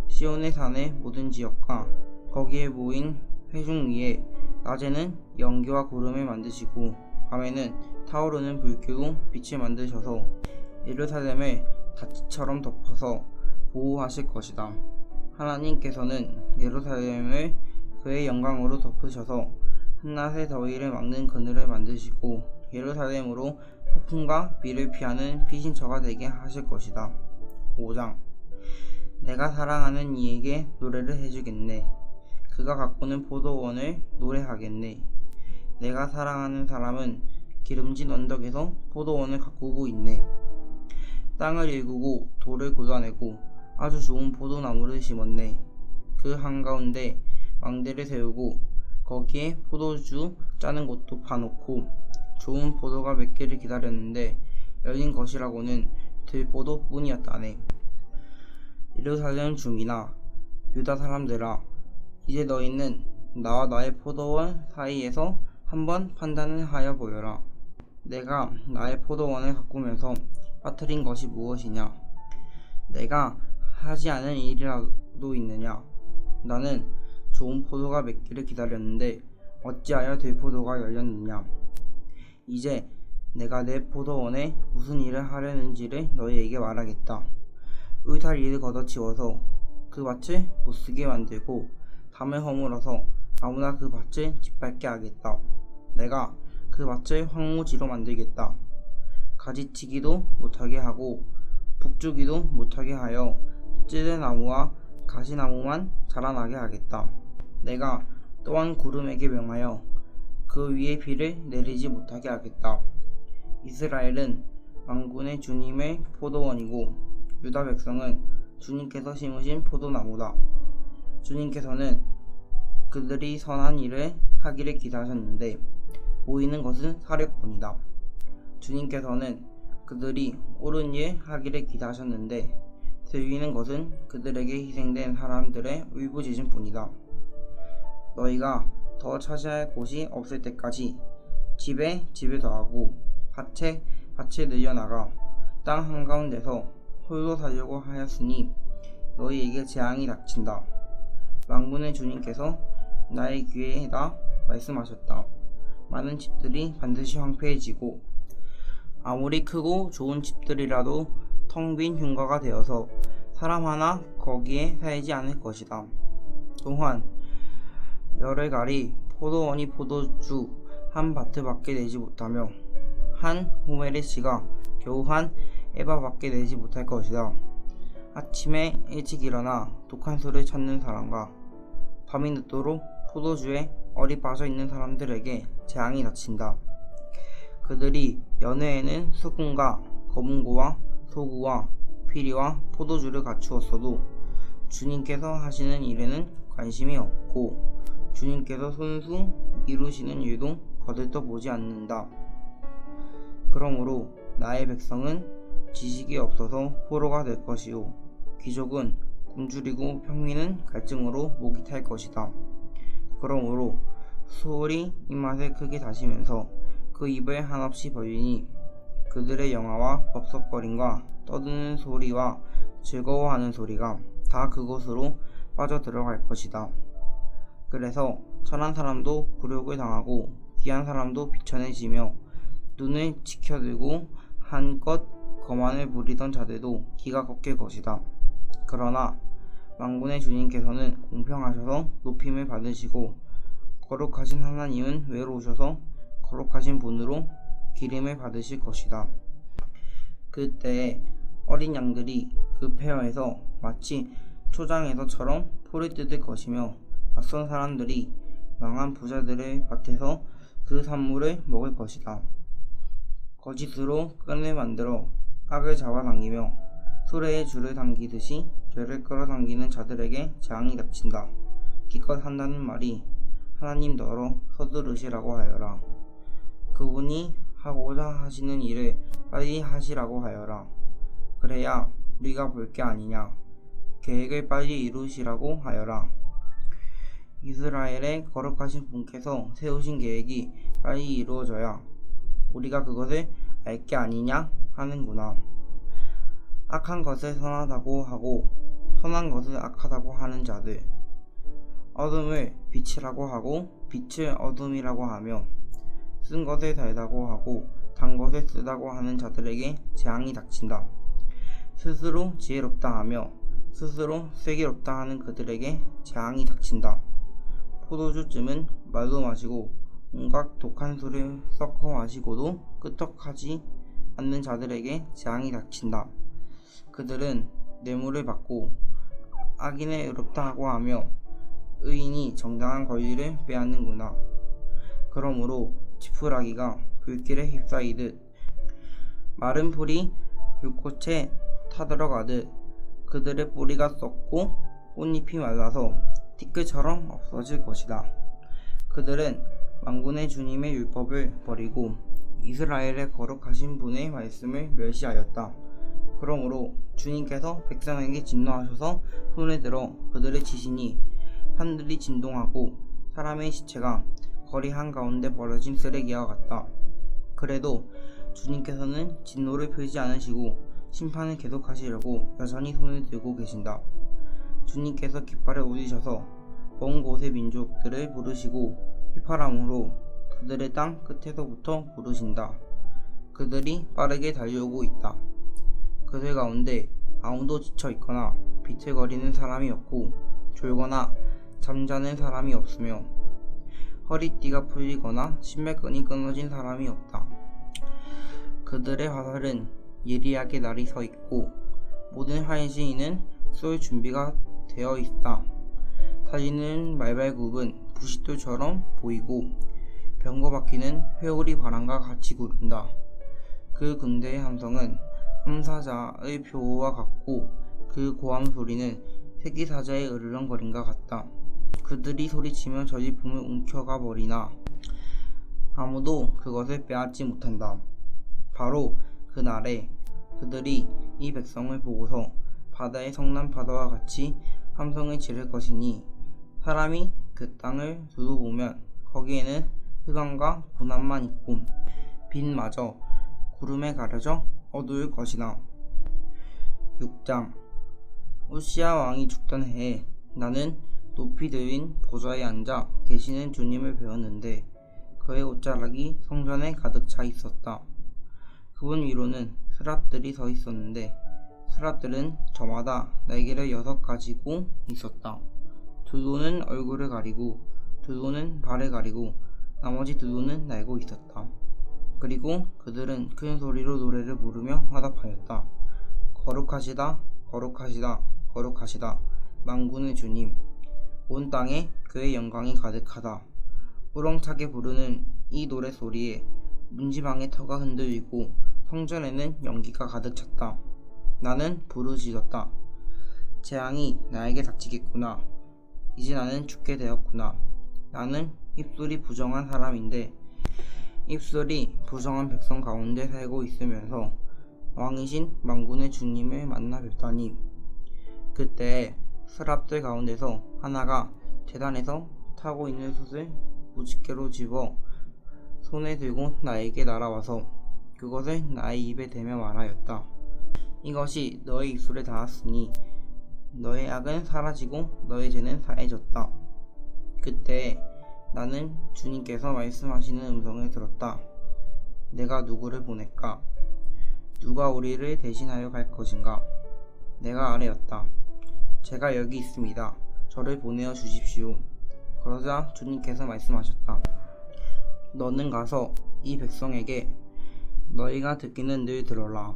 C: 시온의 산의 모든 지역과 거기에 모인 회중 위에 낮에는 연기와 구름을 만드시고 밤에는 타오르는 불기로 빛을 만드셔서 예루살렘을 다치처럼 덮어서 보호하실 것이다. 하나님께서는 예루살렘을 그의 영광으로 덮으셔서 한낮의 더위를 막는 그늘을 만드시고 예루살렘으로 폭풍과 비를 피하는 피신처가 되게 하실 것이다. 5장. 내가 사랑하는 이에게 노래를 해주겠네. 그가 가꾸는 포도원을 노래하겠네. 내가 사랑하는 사람은 기름진 언덕에서 포도원을 가꾸고 있네. 땅을 일구고 돌을 걷어내고 아주 좋은 포도나무를 심었네. 그 한가운데 망대를 세우고 거기에 포도주 짜는 곳도 파놓고 좋은 포도가 맺기를 기다렸는데 열린 것이라고는 들포도 뿐이었다네. 예루살렘 주민아, 유다 사람들아, 이제 너희는 나와 나의 포도원 사이에서 한번 판단을 하여 보여라. 내가 나의 포도원을 가꾸면서 빠뜨린 것이 무엇이냐? 내가 하지 않은 일이라도 있느냐? 나는 좋은 포도가 맺기를 기다렸는데 어찌하여 들포도가 열렸느냐? 이제 내가 내 포도원에 무슨 일을 하려는지를 너희에게 말하겠다. 울타리를 걷어치워서 그 밭을 못쓰게 만들고 담을 허물어서 아무나 그 밭을 짓밟게 하겠다. 내가 그 밭을 황무지로 만들겠다. 가지치기도 못하게 하고 북주기도 못하게 하여 찌들나무와 가시나무만 자라나게 하겠다. 내가 또한 구름에게 명하여 그 위에 비를 내리지 못하게 하겠다. 이스라엘은 만군의 주님의 포도원이고 유다 백성은 주님께서 심으신 포도나무다. 주님께서는 그들이 선한 일을 하기를 기대하셨는데 보이는 것은 사력뿐이다. 주님께서는 그들이 옳은 일 하기를 기대하셨는데 들리는 것은 그들에게 희생된 사람들의 울부짖음뿐이다. 너희가 더 차지할 곳이 없을 때까지 집에 집을 더하고 밭에 밭을 늘려나가 땅 한가운데서 홀로 살려고 하였으니 너희에게 재앙이 닥친다. 만군의 주님께서 나의 귀에다 말씀하셨다. 많은 집들이 반드시 황폐해지고 아무리 크고 좋은 집들이라도 텅 빈 흉가가 되어서 사람 하나 거기에 살지 않을 것이다. 또한 열흘가리 포도원이 포도주 한 바트밖에 내지 못하며 한 호멜리씨가 겨우 한 에바밖에 내지 못할 것이다. 아침에 일찍 일어나 독한 술을 찾는 사람과 밤이 늦도록 포도주에 얼이 빠져 있는 사람들에게 재앙이 닥친다. 그들이 연회에는 수금과 거문고와 소구와 피리와 포도주를 갖추었어도 주님께서 하시는 일에는 관심이 없고 주님께서 손수 이루시는 일도 거들떠보지 않는다. 그러므로 나의 백성은 지식이 없어서 포로가 될 것이요 귀족은 굶주리고 평민은 갈증으로 목이 탈 것이다. 그러므로 수월이 입맛을 크게 다시면서 그 입을 한없이 벌리니 그들의 영화와 법석거림과 떠드는 소리와 즐거워하는 소리가 다 그곳으로 빠져들어갈 것이다. 그래서 천한 사람도 굴욕을 당하고 귀한 사람도 비천해지며 눈을 치켜들고 한껏 거만을 부리던 자들도 기가 꺾일 것이다. 그러나 만군의 주님께서는 공평하셔서 높임을 받으시고 거룩하신 하나님은 외로우셔서 거룩하신 분으로 기림을 받으실 것이다. 그때에 어린 양들이 그 폐허에서 마치 초장에서처럼 풀을 뜯을 것이며 낯선 사람들이 망한 부자들의 밭에서 그 산물을 먹을 것이다. 거짓으로 끈을 만들어 악을 잡아당기며 수레에 줄을 당기듯이 죄를 끌어당기는 자들에게 재앙이 닥친다. 기껏 한다는 말이 하나님 너로 서두르시라고 하여라. 그분이 하고자 하시는 일을 빨리 하시라고 하여라. 그래야 우리가 볼 게 아니냐. 계획을 빨리 이루시라고 하여라. 이스라엘의 거룩하신 분께서 세우신 계획이 빨리 이루어져야 우리가 그것을 알 게 아니냐 하는구나. 악한 것을 선하다고 하고 선한 것을 악하다고 하는 자들, 어둠을 빛이라고 하고 빛을 어둠이라고 하며 쓴 것을 달다고 하고 단 것을 쓰다고 하는 자들에게 재앙이 닥친다. 스스로 지혜롭다 하며 스스로 슬기롭다 하는 그들에게 재앙이 닥친다. 포도주쯤은 말로 마시고 온갖 독한 술을 섞어 마시고도 끄떡하지 않는 자들에게 재앙이 닥친다. 그들은 뇌물을 받고 악인을 의롭다 하고 하며 의인이 정당한 권리를 빼앗는구나. 그러므로 지푸라기가 불길에 휩싸이듯 마른 풀이 불꽃에 타들어가듯 그들의 뿌리가 썩고 꽃잎이 말라서 티끌처럼 없어질 것이다. 그들은 만군의 주님의 율법을 버리고 이스라엘의 거룩하신 분의 말씀을 멸시하였다. 그러므로 주님께서 백성에게 진노하셔서 손에 들어 그들을 치시니 산들이 진동하고 사람의 시체가 거리 한가운데 버려진 쓰레기와 같다. 그래도 주님께서는 진노를 풀지 않으시고 심판을 계속하시려고 여전히 손을 들고 계신다. 주님께서 깃발을 올리셔서 먼 곳의 민족들을 부르시고 휘파람으로 그들의 땅 끝에서부터 부르신다. 그들이 빠르게 달려오고 있다. 그들 가운데 아무도 지쳐있거나 비틀거리는 사람이 없고 졸거나 잠자는 사람이 없으며 허리띠가 풀리거나 신발끈이 끊어진 사람이 없다. 그들의 화살은 예리하게 날이 서 있고 모든 활시인은 쏠 준비가 되어 있다. 다지는 말발굽은 부싯돌처럼 보이고 병거바퀴는 회오리 바람과 같이 구른다. 그 군대의 함성은 암사자의 표와 같고 그 고함 소리는 새끼사자의 으르렁거림과 같다. 그들이 소리치며 전리품을 움켜가 버리나 아무도 그것을 빼앗지 못한다. 바로 그날에 그들이 이 백성을 보고서 바다의 성난 바다와 같이 함성을 지를 것이니 사람이 그 땅을 두루 보면 거기에는 흑암과 고난만 있고 빛마저 구름에 가려져 어두울 것이다. 6장 우시야 왕이 죽던 해에 나는 높이 들린 보좌에 앉아 계시는 주님을 배웠는데 그의 옷자락이 성전에 가득 차 있었다. 그분 위로는 스랍들이 서 있었는데 스랍들은 저마다 날개를 6가지고 있었다. 두 손은 얼굴을 가리고 두 손은 발을 가리고 나머지 두 손은 날고 있었다. 그리고 그들은 큰 소리로 노래를 부르며 화답하였다. 거룩하시다 거룩하시다 거룩하시다 만군의 주님, 온 땅에 그의 영광이 가득하다. 우렁차게 부르는 이 노래소리에 문지방의 터가 흔들리고 성전에는 연기가 가득 찼다. 나는 부르짖었다. 재앙이 나에게 닥치겠구나. 이제 나는 죽게 되었구나. 나는 입술이 부정한 사람인데 입술이 부정한 백성 가운데 살고 있으면서 왕이신 만군의 주님을 만나 뵙다니. 그때 스랍들 가운데서 하나가 제단에서 타고 있는 숯을 무집게로 집어 손에 들고 나에게 날아와서 그것을 나의 입에 대며 말하였다. 이것이 너의 입술에 닿았으니 너의 악은 사라지고 너의 죄는 사해졌다. 그때 나는 주님께서 말씀하시는 음성을 들었다. 내가 누구를 보낼까? 누가 우리를 대신하여 갈 것인가? 내가 아뢰었다. 제가 여기 있습니다. 저를 보내어 주십시오. 그러자 주님께서 말씀하셨다. 너는 가서 이 백성에게 너희가 듣기는 늘 들어라.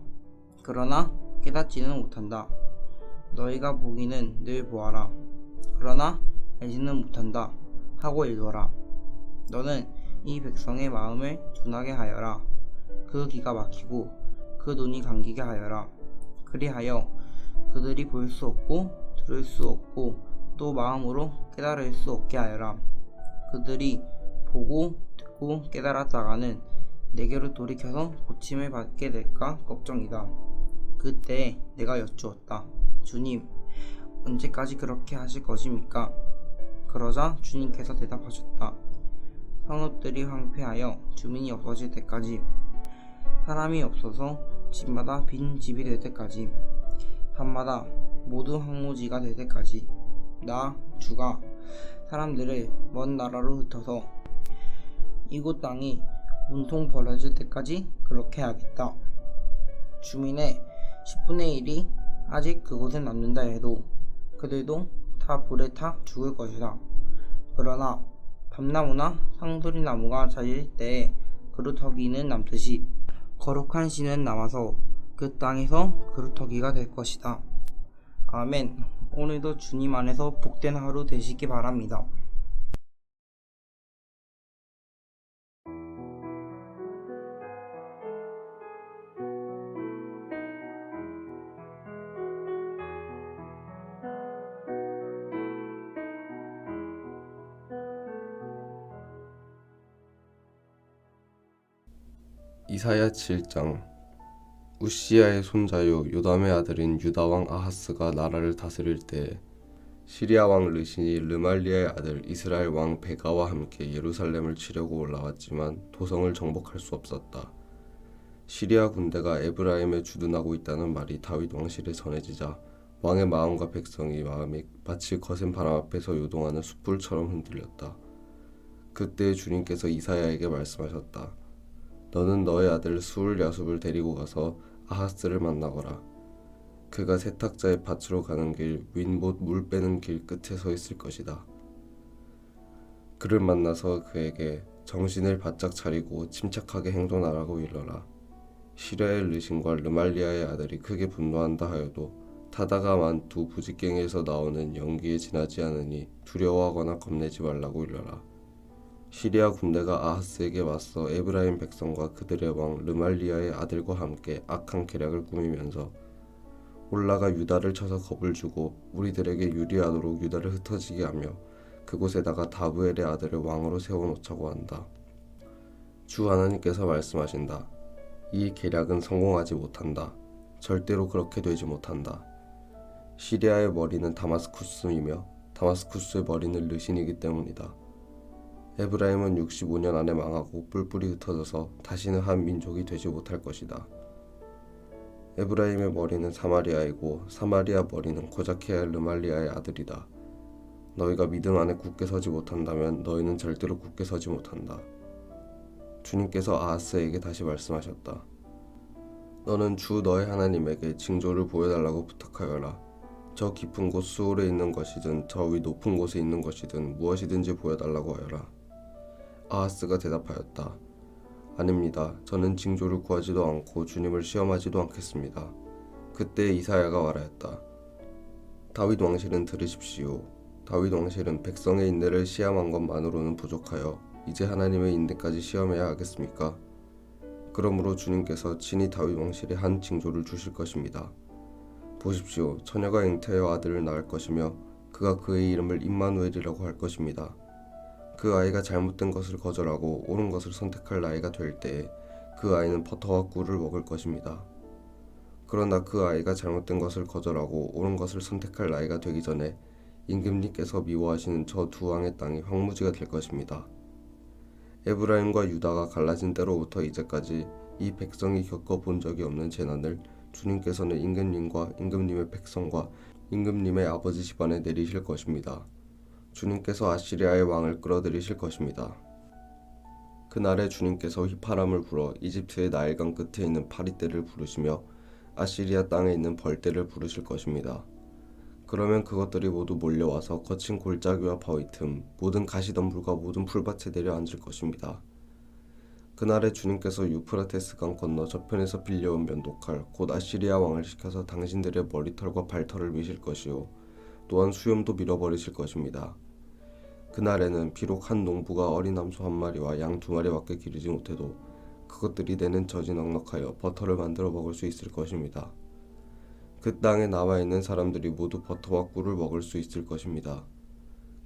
C: 그러나 깨닫지는 못한다. 너희가 보기는 늘 보아라. 그러나 알지는 못한다 하고 읽어라. 너는 이 백성의 마음을 둔하게 하여라. 그 귀가 막히고 그 눈이 감기게 하여라. 그리하여 그들이 볼 수 없고 들을 수 없고 또 마음으로 깨달을 수 없게 하여라. 그들이 보고 듣고 깨달았다가는 내게로 돌이켜서 고침을 받게 될까 걱정이다. 그때 내가 여쭈었다. 주님, 언제까지 그렇게 하실 것입니까? 그러자 주님께서 대답하셨다. 성읍들이 황폐하여 주민이 없어질 때까지, 사람이 없어서 집마다 빈 집이 될 때까지, 밤마다 모두 황무지가 될 때까지 나 주가 사람들을 먼 나라로 흩어서 이곳 땅이 온통 벌어질 때까지 그렇게 하겠다. 주민의 10분의 1이 아직 그곳에 남는다 해도 그들도 다 불에 타 죽을 것이다. 그러나 밤나무나 상수리나무가 잘릴 때에 그루터기는 남듯이 거룩한 씨는 남아서 그 땅에서 그루터기가 될 것이다. 아멘. 오늘도 주님 안에서 복된 하루 되시기 바랍니다.
D: 이사야 7장. 우시야의 손자요 요담의 아들인 유다왕 아하스가 나라를 다스릴 때에 시리아 왕 르신이 르말리아의 아들 이스라엘 왕 베가와 함께 예루살렘을 치려고 올라왔지만 도성을 정복할 수 없었다. 시리아 군대가 에브라임에 주둔하고 있다는 말이 다윗 왕실에 전해지자 왕의 마음과 백성의 마음이 마치 거센 바람 앞에서 요동하는 숯불처럼 흔들렸다. 그때 주님께서 이사야에게 말씀하셨다. 너는 너의 아들 수울 야숲을 데리고 가서 아하스를 만나거라. 그가 세탁자의 밭으로 가는 길 윈봇 물 빼는 길 끝에 서 있을 것이다. 그를 만나서 그에게 정신을 바짝 차리고 침착하게 행동하라고 일러라. 시리아의 르신과 르말리아의 아들이 크게 분노한다 하여도 타다가만 두 부직갱이에서 나오는 연기에 지나지 않으니 두려워하거나 겁내지 말라고 일러라. 시리아 군대가 아하스에게 맞서 에브라임 백성과 그들의 왕 르말리아의 아들과 함께 악한 계략을 꾸미면서 올라가 유다를 쳐서 겁을 주고 우리들에게 유리하도록 유다를 흩어지게 하며 그곳에다가 다브엘의 아들을 왕으로 세워놓자고 한다. 주 하나님께서 말씀하신다. 이 계략은 성공하지 못한다. 절대로 그렇게 되지 못한다. 시리아의 머리는 다마스쿠스이며 다마스쿠스의 머리는 르신이기 때문이다. 에브라임은 65년 안에 망하고 뿔뿔이 흩어져서 다시는 한 민족이 되지 못할 것이다. 에브라임의 머리는 사마리아이고 사마리아 머리는 고자케아 르말리아의 아들이다. 너희가 믿음 안에 굳게 서지 못한다면 너희는 절대로 굳게 서지 못한다. 주님께서 아하스에게 다시 말씀하셨다. 너는 주 너의 하나님에게 징조를 보여달라고 부탁하여라. 저 깊은 곳 수올에 있는 것이든 저 위 높은 곳에 있는 것이든 무엇이든지 보여달라고 하여라. 아하스가 대답하였다. 아닙니다. 저는 징조를 구하지도 않고 주님을 시험하지도 않겠습니다. 그때 이사야가 말하였다. 다윗 왕실은 들으십시오. 다윗 왕실은 백성의 인내를 시험한 것만으로는 부족하여 이제 하나님의 인내까지 시험해야 하겠습니까? 그러므로 주님께서 친히 다윗 왕실에 한 징조를 주실 것입니다. 보십시오. 처녀가 잉태하여 아들을 낳을 것이며 그가 그의 이름을 임마누엘이라고 할 것입니다. 그 아이가 잘못된 것을 거절하고 옳은 것을 선택할 나이가 될 때에 그 아이는 버터와 꿀을 먹을 것입니다. 그러나 그 아이가 잘못된 것을 거절하고 옳은 것을 선택할 나이가 되기 전에 임금님께서 미워하시는 저 두 왕의 땅이 황무지가 될 것입니다. 에브라임과 유다가 갈라진 때로부터 이제까지 이 백성이 겪어본 적이 없는 재난을 주님께서는 임금님과 임금님의 백성과 임금님의 아버지 집안에 내리실 것입니다. 주님께서 아시리아의 왕을 끌어들이실 것입니다. 그날에 주님께서 휘파람을 불어 이집트의 나일강 끝에 있는 파리떼를 부르시며 아시리아 땅에 있는 벌떼를 부르실 것입니다. 그러면 그것들이 모두 몰려와서 거친 골짜기와 바위 틈, 모든 가시덤불과 모든 풀밭에 내려앉을 것입니다. 그날에 주님께서 유프라테스 강 건너 저편에서 빌려온 면도칼, 곧 아시리아 왕을 시켜서 당신들의 머리털과 발털을 미실 것이요 또한 수염도 밀어버리실 것입니다. 그날에는 비록 한 농부가 어린 암소 한 마리와 양 두 마리밖에 기르지 못해도 그것들이 내는 젖이 넉넉하여 버터를 만들어 먹을 수 있을 것입니다. 그 땅에 남아있는 사람들이 모두 버터와 꿀을 먹을 수 있을 것입니다.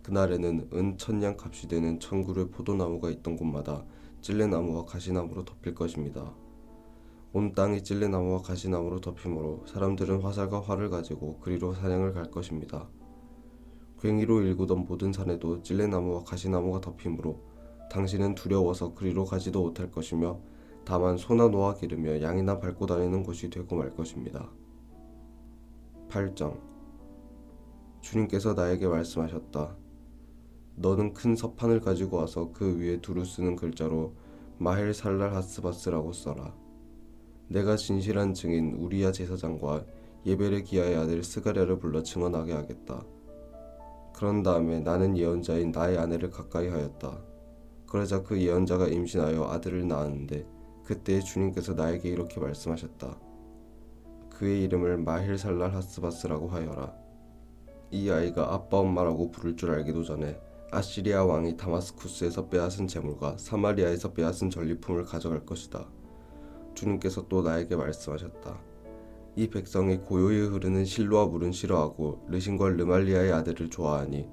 D: 그날에는 은 1000냥 값이 되는 1000그루의 포도나무가 있던 곳마다 찔레나무와 가시나무로 덮일 것입니다. 온 땅이 찔레나무와 가시나무로 덮이므로 사람들은 화살과 활을 가지고 그리로 사냥을 갈 것입니다. 괭이로 일구던 모든 산에도 찔레나무와 가시나무가 덮이므로 당신은 두려워서 그리로 가지도 못할 것이며 다만 소나 노아 기르며 양이나 밟고 다니는 곳이 되고 말 것입니다. 8장. 주님께서 나에게 말씀하셨다. 너는 큰 서판을 가지고 와서 그 위에 두루 쓰는 글자로 마헬 살랄 하스바스라고 써라. 내가 진실한 증인 우리야 제사장과 예베레기야의 아들 스가랴를 불러 증언하게 하겠다. 그런 다음에 나는 예언자인 나의 아내를 가까이 하였다. 그러자 그 예언자가 임신하여 아들을 낳았는데 그때 주님께서 나에게 이렇게 말씀하셨다. 그의 이름을 마힐살랄 하스바스라고 하여라. 이 아이가 아빠 엄마라고 부를 줄 알기도 전에 아시리아 왕이 다마스쿠스에서 빼앗은 재물과 사마리아에서 빼앗은 전리품을 가져갈 것이다. 주님께서 또 나에게 말씀하셨다. 이 백성이 고요히 흐르는 실로아 물은 싫어하고 르신과 르말리아의 아들을 좋아하니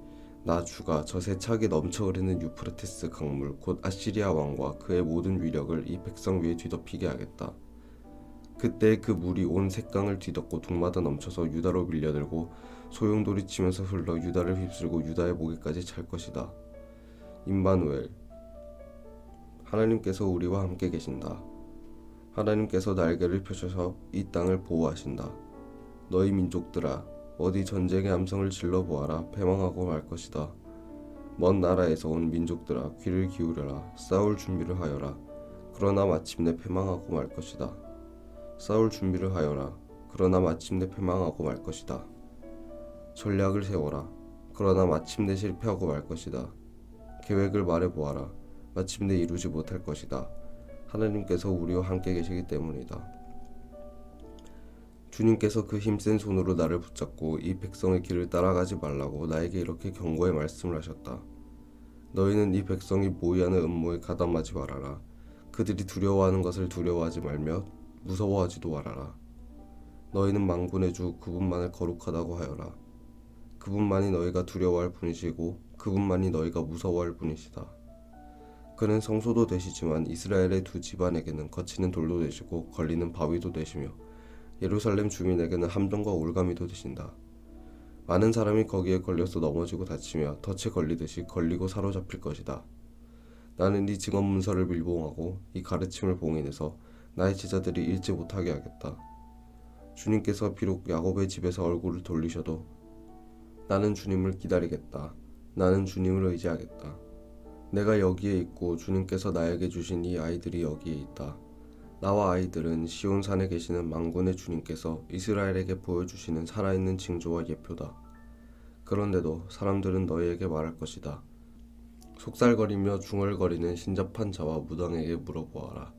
D: 나 주가 저 세차게 넘쳐 흐르는 유프라테스 강물 곧 아시리아 왕과 그의 모든 위력을 이 백성 위에 뒤덮이게 하겠다. 그때 그 물이 온 색강을 뒤덮고 동마다 넘쳐서 유다로 밀려들고 소용돌이 치면서 흘러 유다를 휩쓸고 유다의 목에까지 찰 것이다. 임마누엘, 하나님께서 우리와 함께 계신다. 하나님께서 날개를 펼쳐서 이 땅을 보호하신다. 너희 민족들아, 어디 전쟁의 함성을 질러 보아라. 패망하고 말 것이다. 먼 나라에서 온 민족들아, 귀를 기울여라. 싸울 준비를 하여라. 그러나 마침내 패망하고 말 것이다. 싸울 준비를 하여라. 그러나 마침내 패망하고 말 것이다. 전략을 세워라. 그러나 마침내 실패하고 말 것이다. 계획을 말해보아라. 마침내 이루지 못할 것이다. 하나님께서 우리와 함께 계시기 때문이다. 주님께서 그 힘센 손으로 나를 붙잡고 이 백성의 길을 따라가지 말라고 나에게 이렇게 경고의 말씀을 하셨다. 너희는 이 백성이 모의하는 음모에 가담하지 말아라. 그들이 두려워하는 것을 두려워하지 말며 무서워하지도 말아라. 너희는 만군의 주 그분만을 거룩하다고 하여라. 그분만이 너희가 두려워할 분이시고 그분만이 너희가 무서워할 분이시다. 그는 성소도 되시지만 이스라엘의 두 집안에게는 거치는 돌도 되시고 걸리는 바위도 되시며 예루살렘 주민에게는 함정과 올가미도 되신다. 많은 사람이 거기에 걸려서 넘어지고 다치며 덫에 걸리듯이 걸리고 사로잡힐 것이다. 나는 이 증언 문서를 밀봉하고 이 가르침을 봉인해서 나의 제자들이 읽지 못하게 하겠다. 주님께서 비록 야곱의 집에서 얼굴을 돌리셔도 나는 주님을 기다리겠다. 나는 주님을 의지하겠다. 내가 여기에 있고 주님께서 나에게 주신 이 아이들이 여기에 있다. 나와 아이들은 시온산에 계시는 만군의 주님께서 이스라엘에게 보여주시는 살아있는 징조와 예표다. 그런데도 사람들은 너희에게 말할 것이다. 속살거리며 중얼거리는 신접한 자와 무당에게 물어보아라.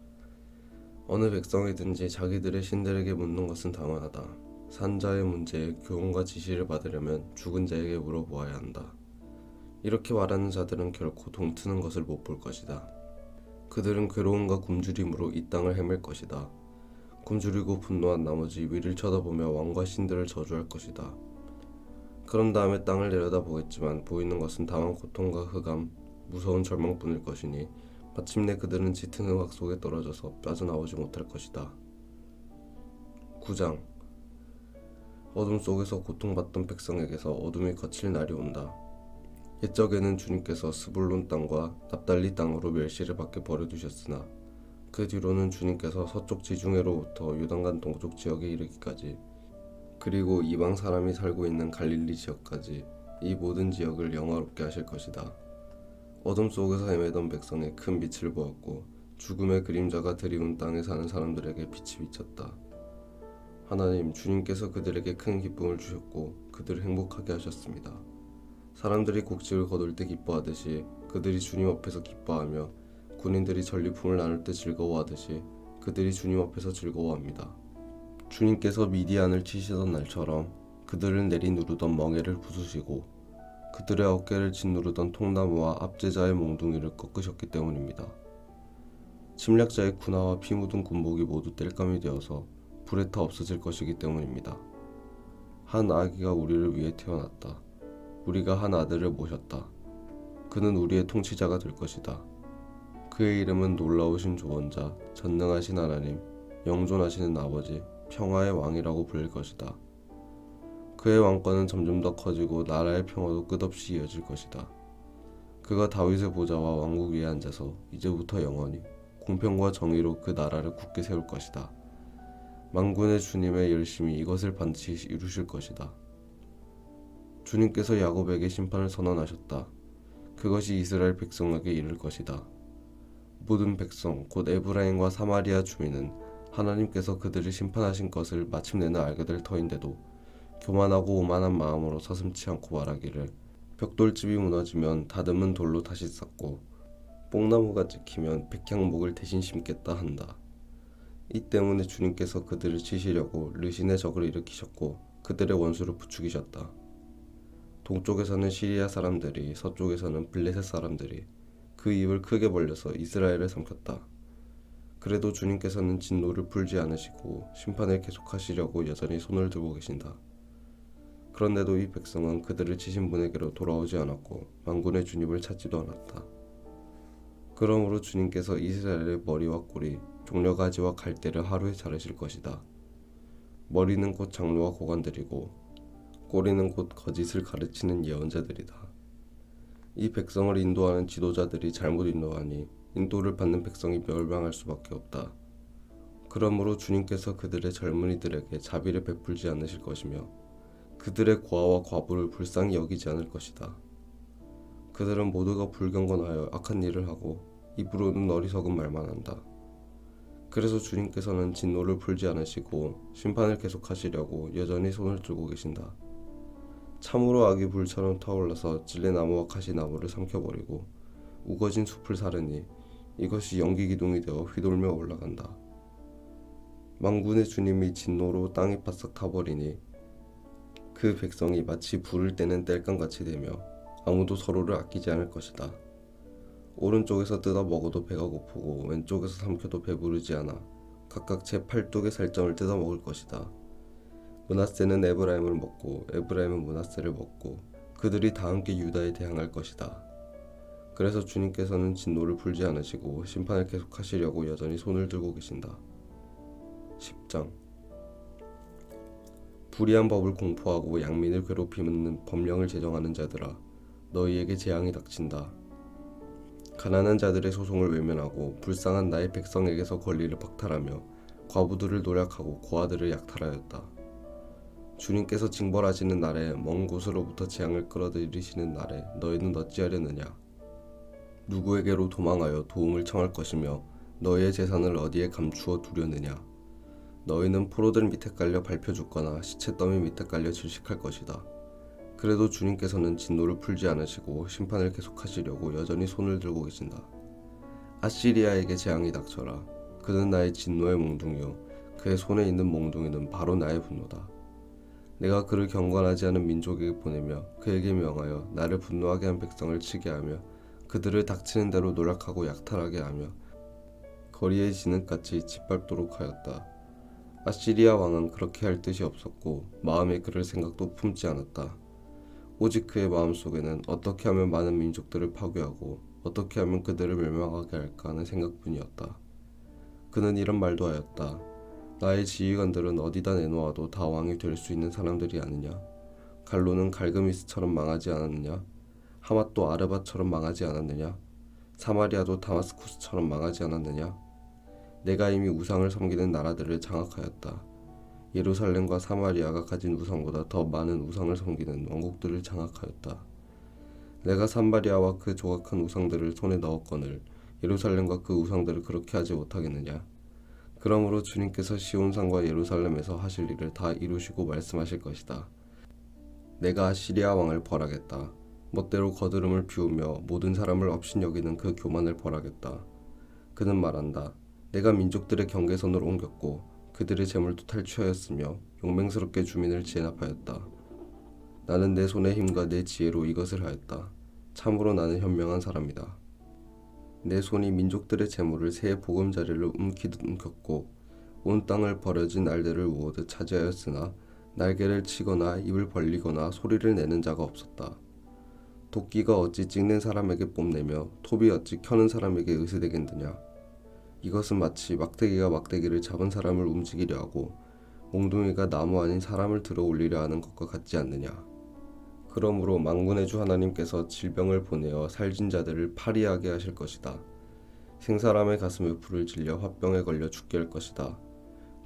D: 어느 백성이든지 자기들의 신들에게 묻는 것은 당연하다. 산자의 문제에 교훈과 지시를 받으려면 죽은 자에게 물어보아야 한다. 이렇게 말하는 자들은 결코 동트는 것을 못 볼 것이다. 그들은 괴로움과 굶주림으로 이 땅을 헤맬 것이다. 굶주리고 분노한 나머지 위를 쳐다보며 왕과 신들을 저주할 것이다. 그런 다음에 땅을 내려다보겠지만 보이는 것은 다만 고통과 흑암, 무서운 절망뿐일 것이니 마침내 그들은 짙은 흑악 속에 떨어져서 빠져나오지 못할 것이다. 9장. 어둠 속에서 고통받던 백성에게서 어둠이 거칠 날이 온다. 옛적에는 주님께서 스불론 땅과 납달리 땅으로 멸시를 받게 버려두셨으나 그 뒤로는 주님께서 서쪽 지중해로부터 요단강 동쪽 지역에 이르기까지 그리고 이방 사람이 살고 있는 갈릴리 지역까지 이 모든 지역을 영화롭게 하실 것이다. 어둠 속에서 헤매던 백성의 큰 빛을 보았고 죽음의 그림자가 드리운 땅에 사는 사람들에게 빛이 비쳤다. 하나님, 주님께서 그들에게 큰 기쁨을 주셨고 그들을 행복하게 하셨습니다. 사람들이 곡식을 거둘 때 기뻐하듯이 그들이 주님 앞에서 기뻐하며 군인들이 전리품을 나눌 때 즐거워하듯이 그들이 주님 앞에서 즐거워합니다. 주님께서 미디안을 치시던 날처럼 그들을 내리누르던 멍에를 부수시고 그들의 어깨를 짓누르던 통나무와 압제자의 몽둥이를 꺾으셨기 때문입니다. 침략자의 군화와 피 묻은 군복이 모두 땔감이 되어서 불에 타 없어질 것이기 때문입니다. 한 아기가 우리를 위해 태어났다. 우리가 한 아들을 모셨다. 그는 우리의 통치자가 될 것이다. 그의 이름은 놀라우신 조언자, 전능하신 하나님, 영존하시는 아버지, 평화의 왕이라고 불릴 것이다. 그의 왕권은 점점 더 커지고 나라의 평화도 끝없이 이어질 것이다. 그가 다윗의 보좌와 왕국 위에 앉아서 이제부터 영원히 공평과 정의로 그 나라를 굳게 세울 것이다. 만군의 주님의 열심히 이것을 반드시 이루실 것이다. 주님께서 야곱에게 심판을 선언하셨다. 그것이 이스라엘 백성에게 이를 것이다. 모든 백성 곧 에브라임과 사마리아 주민은 하나님께서 그들을 심판하신 것을 마침내는 알게 될 터인데도 교만하고 오만한 마음으로 서슴지 않고 말하기를 벽돌집이 무너지면 다듬은 돌로 다시 쌓고 뽕나무가 찍히면 백향목을 대신 심겠다 한다. 이 때문에 주님께서 그들을 치시려고 르신의 적을 일으키셨고 그들의 원수를 부추기셨다. 동쪽에서는 시리아 사람들이 서쪽에서는 블레셋 사람들이 그 입을 크게 벌려서 이스라엘을 삼켰다. 그래도 주님께서는 진노를 풀지 않으시고 심판을 계속하시려고 여전히 손을 들고 계신다. 그런데도 이 백성은 그들을 치신 분에게로 돌아오지 않았고 만군의 주님을 찾지도 않았다. 그러므로 주님께서 이스라엘의 머리와 꼬리, 종려가지와 갈대를 하루에 자르실 것이다. 머리는 곧 장로와 고관들이고 꼬리는 곧 거짓을 가르치는 예언자들이다. 이 백성을 인도하는 지도자들이 잘못 인도하니 인도를 받는 백성이 멸망할 수밖에 없다. 그러므로 주님께서 그들의 젊은이들에게 자비를 베풀지 않으실 것이며 그들의 고아와 과부를 불쌍히 여기지 않을 것이다. 그들은 모두가 불경건하여 악한 일을 하고 입으로는 어리석은 말만 한다. 그래서 주님께서는 진노를 풀지 않으시고 심판을 계속하시려고 여전히 손을 들고 계신다. 참으로 악이 불처럼 타올라서 찔레나무와 가시나무를 삼켜버리고 우거진 숲을 사르니 이것이 연기기둥이 되어 휘돌며 올라간다. 만군의 주님이 진노로 땅이 바싹 타버리니 그 백성이 마치 불을 떼는 땔감같이 되며 아무도 서로를 아끼지 않을 것이다. 오른쪽에서 뜯어 먹어도 배가 고프고 왼쪽에서 삼켜도 배부르지 않아 각각 제 팔뚝의 살점을 뜯어 먹을 것이다. 므낫세는 에브라임을 먹고 에브라임은 므낫세를 먹고 그들이 다 함께 유다에 대항할 것이다. 그래서 주님께서는 진노를 풀지 않으시고 심판을 계속하시려고 여전히 손을 들고 계신다. 10장 불의한 법을 공포하고 양민을 괴롭히는 법령을 제정하는 자들아, 너희에게 재앙이 닥친다. 가난한 자들의 소송을 외면하고 불쌍한 나의 백성에게서 권리를 박탈하며 과부들을 노략하고 고아들을 약탈하였다. 주님께서 징벌하시는 날에 먼 곳으로부터 재앙을 끌어들이시는 날에 너희는 어찌하려느냐? 누구에게로 도망하여 도움을 청할 것이며 너희의 재산을 어디에 감추어 두려느냐? 너희는 포로들 밑에 깔려 밟혀 죽거나 시체 더미 밑에 깔려 질식할 것이다. 그래도 주님께서는 진노를 풀지 않으시고 심판을 계속하시려고 여전히 손을 들고 계신다. 아시리아에게 재앙이 닥쳐라. 그는 나의 진노의 몽둥이요 그의 손에 있는 몽둥이는 바로 나의 분노다. 내가 그를 경건하지 않은 민족에게 보내며 그에게 명하여 나를 분노하게 한 백성을 치게 하며 그들을 닥치는 대로 노략하고 약탈하게 하며 거리의 진흙같이 짓밟도록 하였다. 아시리아 왕은 그렇게 할 뜻이 없었고 마음에 그럴 생각도 품지 않았다. 오직 그의 마음속에는 어떻게 하면 많은 민족들을 파괴하고 어떻게 하면 그들을 멸망하게 할까 하는 생각뿐이었다. 그는 이런 말도 하였다. 나의 지휘관들은 어디다 내놓아도 다 왕이 될 수 있는 사람들이 아니냐? 갈로는 갈그미스처럼 망하지 않았느냐? 하맛도 아르바처럼 망하지 않았느냐? 사마리아도 다마스쿠스처럼 망하지 않았느냐? 내가 이미 우상을 섬기는 나라들을 장악하였다. 예루살렘과 사마리아가 가진 우상보다 더 많은 우상을 섬기는 왕국들을 장악하였다. 내가 사마리아와 그 조각한 우상들을 손에 넣었거늘 예루살렘과 그 우상들을 그렇게 하지 못하겠느냐? 그러므로 주님께서 시온산과 예루살렘에서 하실 일을 다 이루시고 말씀하실 것이다. 내가 아시리아 왕을 벌하겠다. 멋대로 거드름을 피우며 모든 사람을 업신여기는 그 교만을 벌하겠다. 그는 말한다. 내가 민족들의 경계선을 옮겼고 그들의 재물도 탈취하였으며 용맹스럽게 주민을 진압하였다. 나는 내 손의 힘과 내 지혜로 이것을 하였다. 참으로 나는 현명한 사람이다. 내 손이 민족들의 재물을 새의 보금자리를 움키듯 움켰고 온 땅을 버려진 알들을 우어듯 차지하였으나 날개를 치거나 입을 벌리거나 소리를 내는 자가 없었다. 도끼가 어찌 찍는 사람에게 뽐내며 톱이 어찌 켜는 사람에게 의스되겠느냐. 이것은 마치 막대기가 막대기를 잡은 사람을 움직이려 하고 몽둥이가 나무 아닌 사람을 들어 올리려 하는 것과 같지 않느냐. 그러므로 만군의 주 하나님께서 질병을 보내어 살진 자들을 파리하게 하실 것이다. 생사람의 가슴에 불을 질려 화병에 걸려 죽게 할 것이다.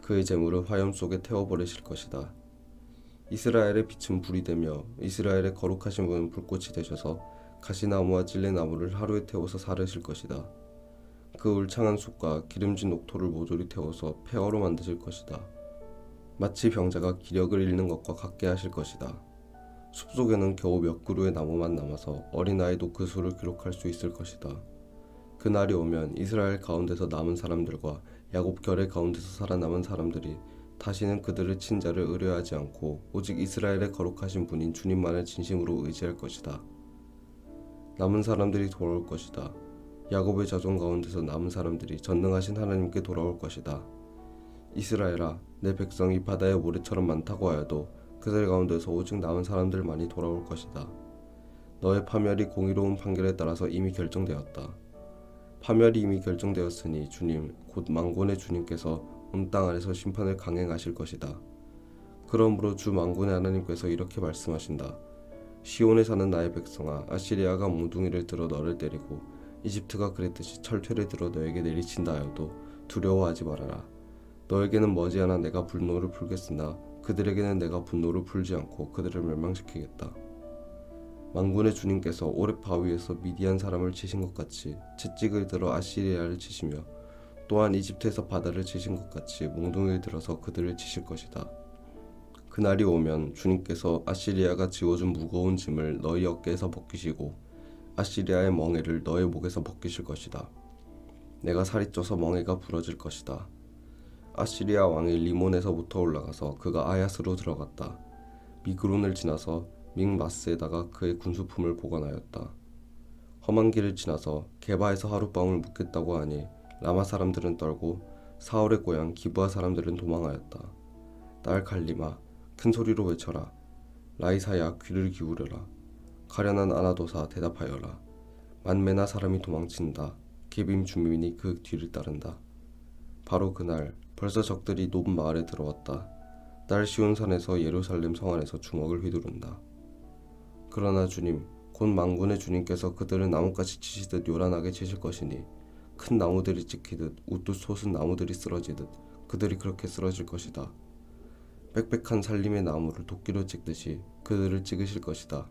D: 그의 재물을 화염 속에 태워버리실 것이다. 이스라엘의 빛은 불이 되며 이스라엘의 거룩하신 분은 불꽃이 되셔서 가시나무와 찔레나무를 하루에 태워서 사르실 것이다. 그 울창한 숲과 기름진 옥토를 모조리 태워서 폐허로 만드실 것이다. 마치 병자가 기력을 잃는 것과 같게 하실 것이다. 숲속에는 겨우 몇 그루의 나무만 남아서 어린아이도 그 수를 기록할 수 있을 것이다. 그날이 오면 이스라엘 가운데서 남은 사람들과 야곱 결의 가운데서 살아남은 사람들이 다시는 그들의 친자를 의뢰하지 않고 오직 이스라엘의 거룩하신 분인 주님만을 진심으로 의지할 것이다. 남은 사람들이 돌아올 것이다. 야곱의 자손 가운데서 남은 사람들이 전능하신 하나님께 돌아올 것이다. 이스라엘아, 내 백성이 바다의 모래처럼 많다고 하여도 그들 가운데서 오직 남은 사람들만이 돌아올 것이다. 너의 파멸이 공의로운 판결에 따라서 이미 결정되었다. 파멸이 이미 결정되었으니 주님, 곧 만군의 주님께서 온 땅 아래서 심판을 강행하실 것이다. 그러므로 주 만군의 하나님께서 이렇게 말씀하신다. 시온에 사는 나의 백성아, 아시리아가 몽둥이를 들어 너를 때리고 이집트가 그랬듯이 철퇴를 들어 너에게 내리친다 하여도 두려워하지 말아라. 너에게는 머지않아 내가 분노를 풀겠으나 그들에게는 내가 분노를 풀지 않고 그들을 멸망시키겠다. 만군의 주님께서 오렙 바위에서 미디안 사람을 치신 것 같이 채찍을 들어 아시리아를 치시며 또한 이집트에서 바다를 치신 것 같이 몽둥이를 들어서 그들을 치실 것이다. 그날이 오면 주님께서 아시리아가 지워준 무거운 짐을 너희 어깨에서 벗기시고 아시리아의 멍에를 너의 목에서 벗기실 것이다. 내가 살이 쪄서 멍에가 부러질 것이다. 아시리아 왕이 리몬에서부터 올라가서 그가 아얏으로 들어갔다. 미그론을 지나서 믹마스에다가 그의 군수품을 보관하였다. 험한 길을 지나서 게바에서 하룻밤을 묵겠다고 하니 라마 사람들은 떨고 사울의 고향 기브아 사람들은 도망하였다. 딸 갈리마, 큰 소리로 외쳐라. 라이사야, 귀를 기울여라. 가련한 아나도사, 대답하여라. 만메나 사람이 도망친다. 게빔 주민이 그 뒤를 따른다. 바로 그날 벌써 적들이 높 마을에 들어왔다. 딸 시온산에서 예루살렘 성 안에서 주먹을 휘두른다. 그러나 주님, 곧 만군의 주님께서 그들을 나뭇가지 치시듯 요란하게 치실 것이니 큰 나무들이 찍히듯 우뚝 솟은 나무들이 쓰러지듯 그들이 그렇게 쓰러질 것이다. 빽빽한 살림의 나무를 도끼로 찍듯이 그들을 찍으실 것이다.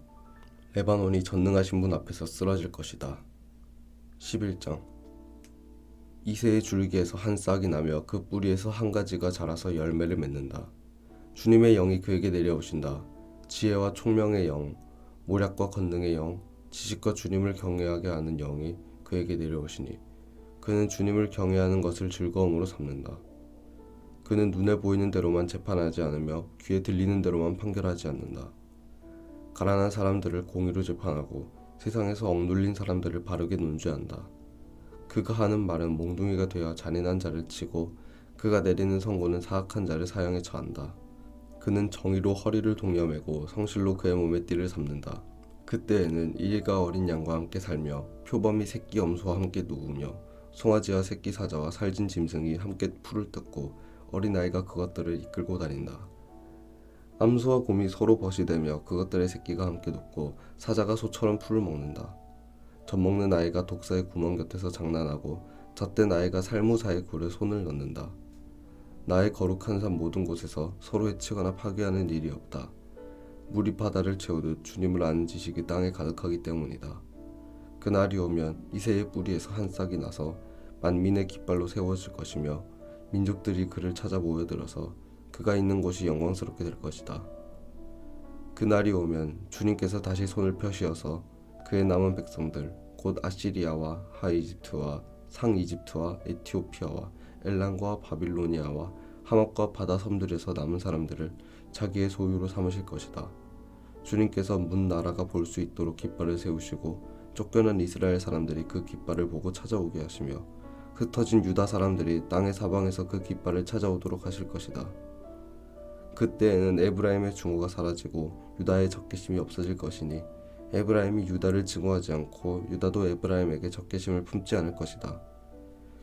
D: 레바논이 전능하신 분 앞에서 쓰러질 것이다. 11장 이새의 줄기에서 한 싹이 나며 그 뿌리에서 한 가지가 자라서 열매를 맺는다. 주님의 영이 그에게 내려오신다. 지혜와 총명의 영, 모략과 권능의 영, 지식과 주님을 경외하게 하는 영이 그에게 내려오시니 그는 주님을 경외하는 것을 즐거움으로 삼는다. 그는 눈에 보이는 대로만 재판하지 않으며 귀에 들리는 대로만 판결하지 않는다. 가난한 사람들을 공의로 재판하고 세상에서 억눌린 사람들을 바르게 논죄한다. 그가 하는 말은 몽둥이가 되어 잔인한 자를 치고 그가 내리는 선고는 사악한 자를 사형에 처한다. 그는 정의로 허리를 동여매고 성실로 그의 몸에 띠를 삼는다. 그때에는 일가 어린 양과 함께 살며 표범이 새끼 염소와 함께 누우며 송아지와 새끼 사자와 살진 짐승이 함께 풀을 뜯고 어린아이가 그것들을 이끌고 다닌다. 암소와 곰이 서로 벗이되며 그것들의 새끼가 함께 눕고 사자가 소처럼 풀을 먹는다. 젖먹는 아이가 독사의 구멍 곁에서 장난하고 젖된 아이가 살무사의 굴에 손을 넣는다. 나의 거룩한 산 모든 곳에서 서로 해치거나 파괴하는 일이 없다. 물이 바다를 채우듯 주님을 아는 지식이 땅에 가득하기 때문이다. 그날이 오면 이새의 뿌리에서 한 싹이 나서 만민의 깃발로 세워질 것이며 민족들이 그를 찾아 모여들어서 그가 있는 곳이 영광스럽게 될 것이다. 그날이 오면 주님께서 다시 손을 펴시어서 그의 남은 백성들 곧 아시리아와 하이집트와 상이집트와 에티오피아와 엘람과 바빌로니아와 하맛과 바다 섬들에서 남은 사람들을 자기의 소유로 삼으실 것이다. 주님께서 문 나라가 볼 수 있도록 깃발을 세우시고 쫓겨난 이스라엘 사람들이 그 깃발을 보고 찾아오게 하시며 흩어진 유다 사람들이 땅의 사방에서 그 깃발을 찾아오도록 하실 것이다. 그때에는 에브라임의 증오가 사라지고 유다의 적개심이 없어질 것이니 에브라임이 유다를 증오하지 않고 유다도 에브라임에게 적개심을 품지 않을 것이다.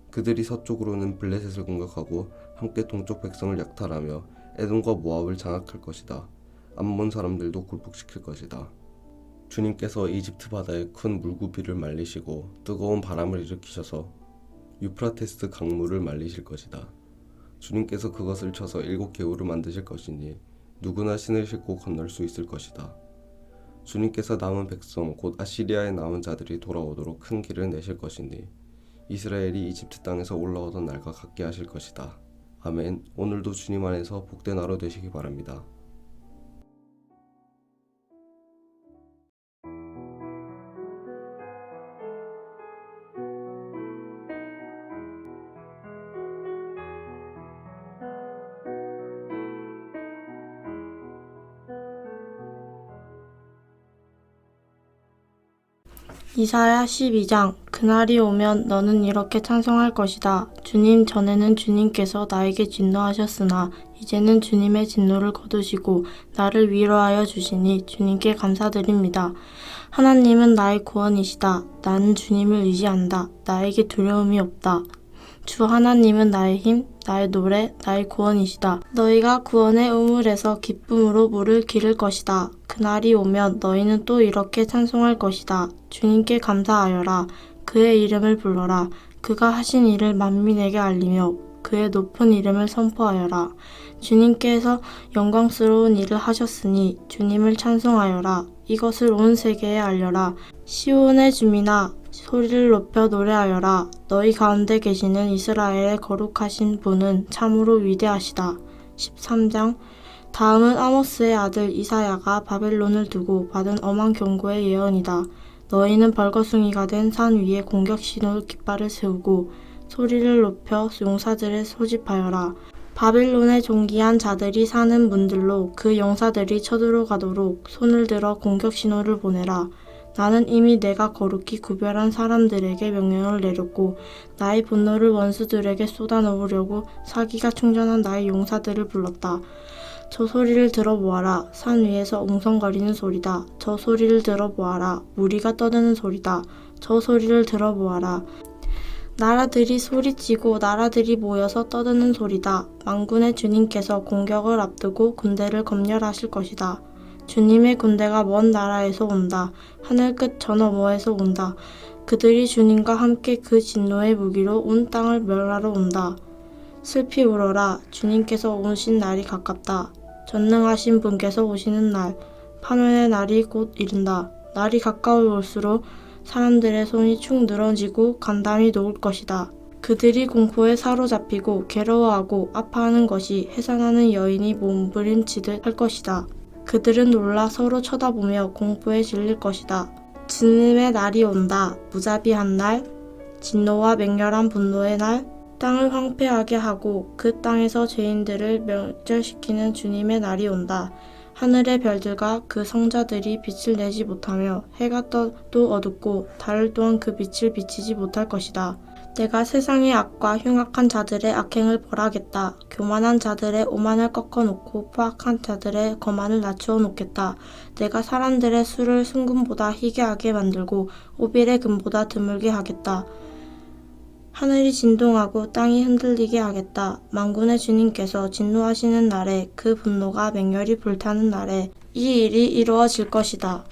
D: 그들이 서쪽으로는 블레셋을 공격하고 함께 동쪽 백성을 약탈하며 에돔과 모압을 장악할 것이다. 암몬 사람들도 굴복시킬 것이다. 주님께서 이집트 바다에 큰 물구비를 말리시고 뜨거운 바람을 일으키셔서 유프라테스 강물을 말리실 것이다. 주님께서 그것을 쳐서 7개울을 만드실 것이니 누구나 신을 싣고 건널 수 있을 것이다. 주님께서 남은 백성 곧 아시리아에 남은 자들이 돌아오도록 큰 길을 내실 것이니 이스라엘이 이집트 땅에서 올라오던 날과 같게 하실 것이다. 아멘. 오늘도 주님 안에서 복된 하루 되시기 바랍니다.
E: 이사야 12장. 그날이 오면 너는 이렇게 찬송할 것이다. 주님, 전에는 주님께서 나에게 진노하셨으나 이제는 주님의 진노를 거두시고 나를 위로하여 주시니 주님께 감사드립니다. 하나님은 나의 구원이시다. 나는 주님을 의지한다. 나에게 두려움이 없다. 주 하나님은 나의 힘, 나의 노래, 나의 구원이시다. 너희가 구원의 우물에서 기쁨으로 물을 기를 것이다. 그날이 오면 너희는 또 이렇게 찬송할 것이다. 주님께 감사하여라. 그의 이름을 불러라. 그가 하신 일을 만민에게 알리며 그의 높은 이름을 선포하여라. 주님께서 영광스러운 일을 하셨으니 주님을 찬송하여라. 이것을 온 세계에 알려라. 시온의 주민아, 소리를 높여 노래하여라. 너희 가운데 계시는 이스라엘의 거룩하신 분은 참으로 위대하시다. 13장. 다음은 아모스의 아들 이사야가 바벨론을 두고 받은 엄한 경고의 예언이다. 너희는 벌거숭이가 된 산 위에 공격 신호 깃발을 세우고 소리를 높여 용사들을 소집하여라. 바벨론의 존귀한 자들이 사는 문들로 그 용사들이 쳐들어가도록 손을 들어 공격 신호를 보내라. 나는 이미 내가 거룩히 구별한 사람들에게 명령을 내렸고 나의 분노를 원수들에게 쏟아놓으려고 사기가 충전한 나의 용사들을 불렀다. 저 소리를 들어보아라. 산 위에서 웅성거리는 소리다. 저 소리를 들어보아라. 무리가 떠드는 소리다. 저 소리를 들어보아라. 나라들이 소리치고 나라들이 모여서 떠드는 소리다. 만군의 주님께서 공격을 앞두고 군대를 검열하실 것이다. 주님의 군대가 먼 나라에서 온다. 하늘 끝 저 너머에서 온다. 그들이 주님과 함께 그 진노의 무기로 온 땅을 멸하러 온다. 슬피 울어라. 주님께서 오신 날이 가깝다. 전능하신 분께서 오시는 날, 판원의 날이 곧 이른다. 날이 가까이 올수록 사람들의 손이 축 늘어지고 간담이 녹을 것이다. 그들이 공포에 사로잡히고 괴로워하고 아파하는 것이 해산하는 여인이 몸부림치듯 할 것이다. 그들은 놀라 서로 쳐다보며 공포에 질릴 것이다. 주님의 날이 온다. 무자비한 날, 진노와 맹렬한 분노의 날, 땅을 황폐하게 하고 그 땅에서 죄인들을 멸절시키는 주님의 날이 온다. 하늘의 별들과 그 성자들이 빛을 내지 못하며 해가 떠도 어둡고 달 또한 그 빛을 비치지 못할 것이다. 내가 세상의 악과 흉악한 자들의 악행을 벌하겠다. 교만한 자들의 오만을 꺾어놓고 포악한 자들의 거만을 낮추어 놓겠다. 내가 사람들의 수를 순금보다 희게하게 만들고 오빌의 금보다 드물게 하겠다. 하늘이 진동하고 땅이 흔들리게 하겠다. 만군의 주님께서 진노하시는 날에 그 분노가 맹렬히 불타는 날에 이 일이 이루어질 것이다.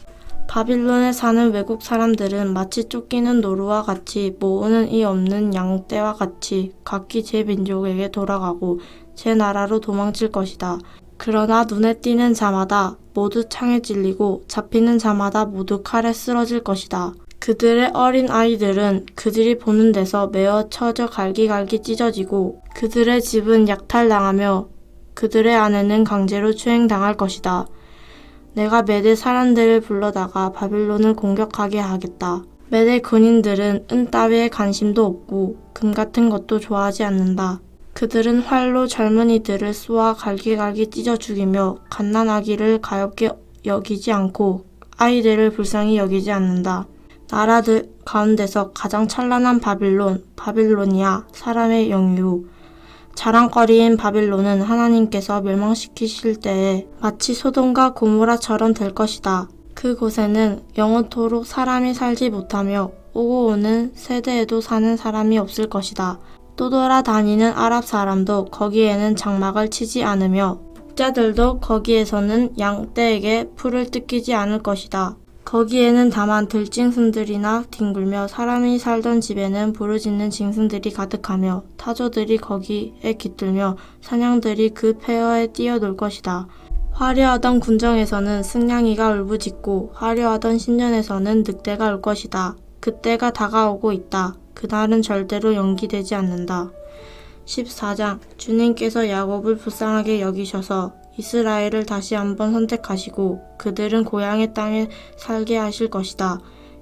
E: 바빌론에 사는 외국 사람들은 마치 쫓기는 노루와 같이 모으는 이 없는 양떼와 같이 각기 제 민족에게 돌아가고 제 나라로 도망칠 것이다. 그러나 눈에 띄는 자마다 모두 창에 찔리고 잡히는 자마다 모두 칼에 쓰러질 것이다. 그들의 어린 아이들은 그들이 보는 데서 메어 쳐져 갈기갈기 찢어지고 그들의 집은 약탈당하며 그들의 아내는 강제로 추행당할 것이다. 내가 메대 사람들을 불러다가 바빌론을 공격하게 하겠다. 메대 군인들은 은 따위에 관심도 없고 금 같은 것도 좋아하지 않는다. 그들은 활로 젊은이들을 쏘아 갈기갈기 찢어 죽이며 갓난아기를 가엾게 여기지 않고 아이들을 불쌍히 여기지 않는다. 나라들 가운데서 가장 찬란한 바빌론이야 사람의 영유. 자랑거리인 바빌론은 하나님께서 멸망시키실 때에 마치 소돔과 고모라처럼 될 것이다. 그곳에는 영원토록 사람이 살지 못하며 오고 오는 세대에도 사는 사람이 없을 것이다. 또 돌아다니는 아랍 사람도 거기에는 장막을 치지 않으며 목자들도 거기에서는 양떼에게 풀을 뜯기지 않을 것이다. 거기에는 다만 들짐승들이나 뒹굴며 사람이 살던 집에는 부르짖는 짐승들이 가득하며 타조들이 거기에 깃들며 사냥들이 그 폐허에 뛰어놀 것이다. 화려하던 군정에서는 승냥이가 울부짖고 화려하던 신전에서는 늑대가 울 것이다. 그때가 다가오고 있다. 그날은 절대로 연기되지 않는다. 14장 주님께서 야곱을 불쌍하게 여기셔서 이스라엘을 다시 한번 선택하시고 그들은 고향의 땅에 살게 하실 것이다.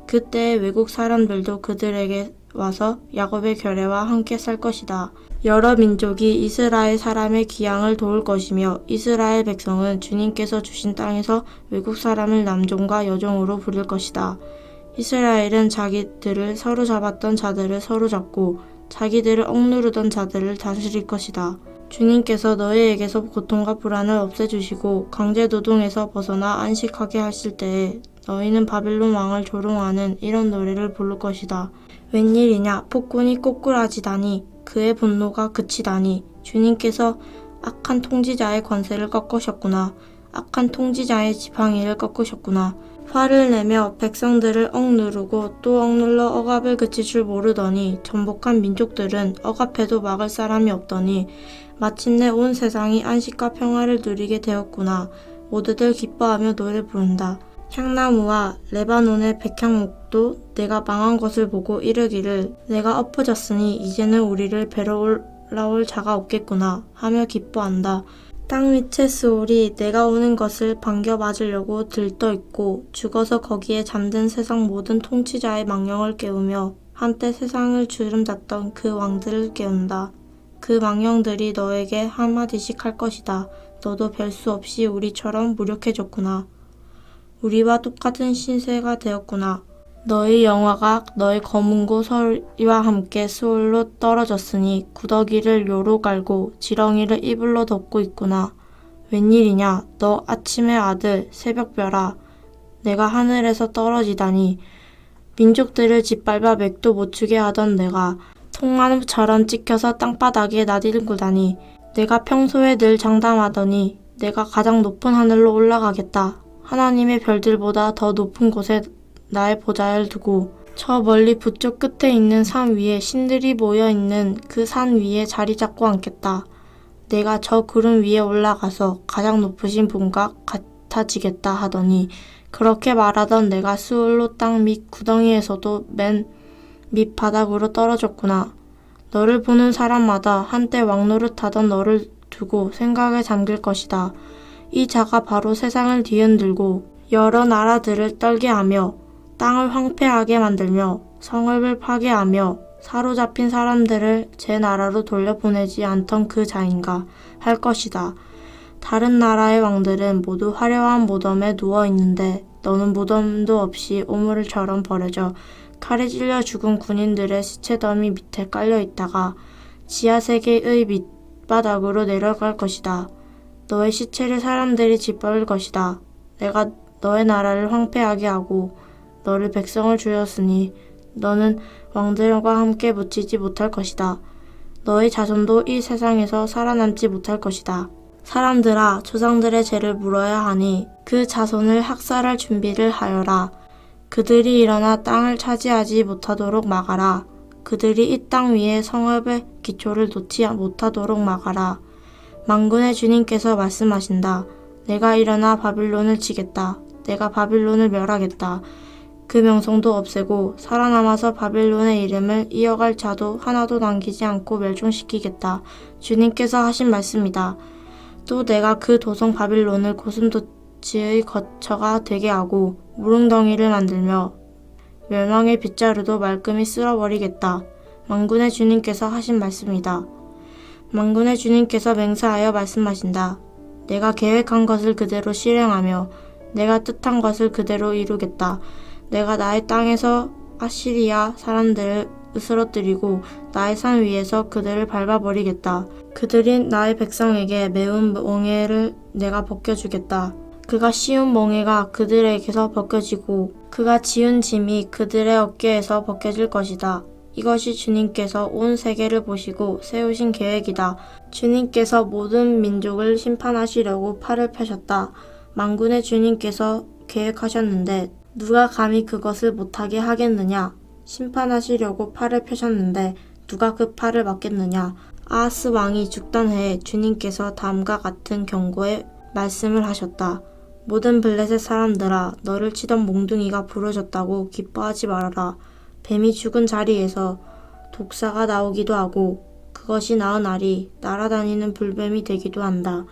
E: 그때의 외국 사람들도 그들에게 와서 야곱의 결례와 함께 살 것이다. 여러 민족이 이스라엘 사람의 기양을 도울 것이며 이스라엘 백성은 주님께서 주신 땅에서 외국 사람을 남종과 여종으로 부릴 것이다. 이스라엘은 자기들을 사로잡았던 자들을 사로잡고 자기들을 억누르던 자들을 다스릴 것이다. 주님께서 너희에게서 고통과 불안을 없애주시고 강제노동에서 벗어나 안식하게 하실 때에 너희는 바빌론 왕을 조롱하는 이런 노래를 부를 것이다. 웬일이냐 폭군이 꼬꾸라지다니 그의 분노가 그치다니 주님께서 악한 통치자의 권세를 꺾으셨구나. 악한 통치자의 지팡이를 꺾으셨구나. 화를 내며 백성들을 억누르고 또 억눌러 억압을 그칠 줄 모르더니 전복한 민족들은 억압해도 막을 사람이 없더니 마침내 온 세상이 안식과 평화를 누리게 되었구나. 모두들 기뻐하며 노래 부른다. 향나무와 레바논의 백향목도 내가 망한 것을 보고 이르기를 내가 엎어졌으니 이제는 우리를 뵈러 올라올 자가 없겠구나 하며 기뻐한다. 땅 밑의 수올이 내가 오는 것을 반겨 맞으려고 들떠 있고 죽어서 거기에 잠든 세상 모든 통치자의 망령을 깨우며 한때 세상을 주름잡던 그 왕들을 깨운다. 그 망령들이 너에게 한마디씩 할 것이다. 너도 별 수 없이 우리처럼 무력해졌구나. 우리와 똑같은 신세가 되었구나. 너희 영화가 너희 검은고 서리와 함께 수올로 떨어졌으니 구더기를 요로 갈고 지렁이를 이불로 덮고 있구나. 웬일이냐 너 아침의 아들 새벽별아 내가 하늘에서 떨어지다니 민족들을 짓밟아 맥도 못 추게 하던 내가 통나무처럼 찍혀서 땅바닥에 나뒹구다니 내가 평소에 늘 장담하더니 내가 가장 높은 하늘로 올라가겠다. 하나님의 별들보다 더 높은 곳에 나의 보좌를 두고 저 멀리 북쪽 끝에 있는 산 위에 신들이 모여있는 그 산 위에 자리 잡고 앉겠다. 내가 저 구름 위에 올라가서 가장 높으신 분과 같아지겠다 하더니 그렇게 말하던 내가 수울로 땅 밑 구덩이에서도 맨 밑바닥으로 떨어졌구나. 너를 보는 사람마다 한때 왕노릇하던 너를 두고 생각에 잠길 것이다. 이 자가 바로 세상을 뒤흔들고 여러 나라들을 떨게 하며 땅을 황폐하게 만들며 성읍을 파괴하며 사로잡힌 사람들을 제 나라로 돌려보내지 않던 그 자인가 할 것이다. 다른 나라의 왕들은 모두 화려한 무덤에 누워있는데 너는 무덤도 없이 오물처럼 버려져 칼에 찔려 죽은 군인들의 시체 더미 밑에 깔려있다가 지하세계의 밑바닥으로 내려갈 것이다. 너의 시체를 사람들이 짓밟을 것이다. 내가 너의 나라를 황폐하게 하고 너를 백성을 주었으니 너는 왕들과 함께 묻히지 못할 것이다. 너의 자손도 이 세상에서 살아남지 못할 것이다. 사람들아 조상들의 죄를 물어야 하니 그 자손을 학살할 준비를 하여라. 그들이 일어나 땅을 차지하지 못하도록 막아라. 그들이 이 땅 위에 성읍의 기초를 놓지 못하도록 막아라. 만군의 주님께서 말씀하신다. 내가 일어나 바빌론을 치겠다. 내가 바빌론을 멸하겠다. 그 명성도 없애고 살아남아서 바빌론의 이름을 이어갈 자도 하나도 남기지 않고 멸종시키겠다. 주님께서 하신 말씀이다. 또 내가 그 도성 바빌론을 고슴도치의 거처가 되게 하고 무릉덩이를 만들며 멸망의 빗자루도 말끔히 쓸어버리겠다. 만군의 주님께서 하신 말씀이다. 만군의 주님께서 맹세하여 말씀하신다. 내가 계획한 것을 그대로 실행하며 내가 뜻한 것을 그대로 이루겠다. 내가 나의 땅에서 아시리아 사람들을 으스러뜨리고 나의 산 위에서 그들을 밟아버리겠다. 그들이 나의 백성에게 매운 멍에를 내가 벗겨주겠다. 그가 씌운 멍에가 그들에게서 벗겨지고 그가 지은 짐이 그들의 어깨에서 벗겨질 것이다. 이것이 주님께서 온 세계를 보시고 세우신 계획이다. 주님께서 모든 민족을 심판하시려고 팔을 펴셨다. 만군의 주님께서 계획하셨는데 누가 감히 그것을 못하게 하겠느냐? 심판하시려고 팔을 펴셨는데 누가 그 팔을 막겠느냐? 아하스 왕이 죽던 해에 주님께서 다음과 같은 경고의 말씀을 하셨다. 모든 블레셋 사람들아 너를 치던 몽둥이가 부러졌다고 기뻐하지 말아라. 뱀이 죽은 자리에서 독사가 나오기도 하고 그것이 나은 알이 날아다니는 불뱀이 되기도 한다.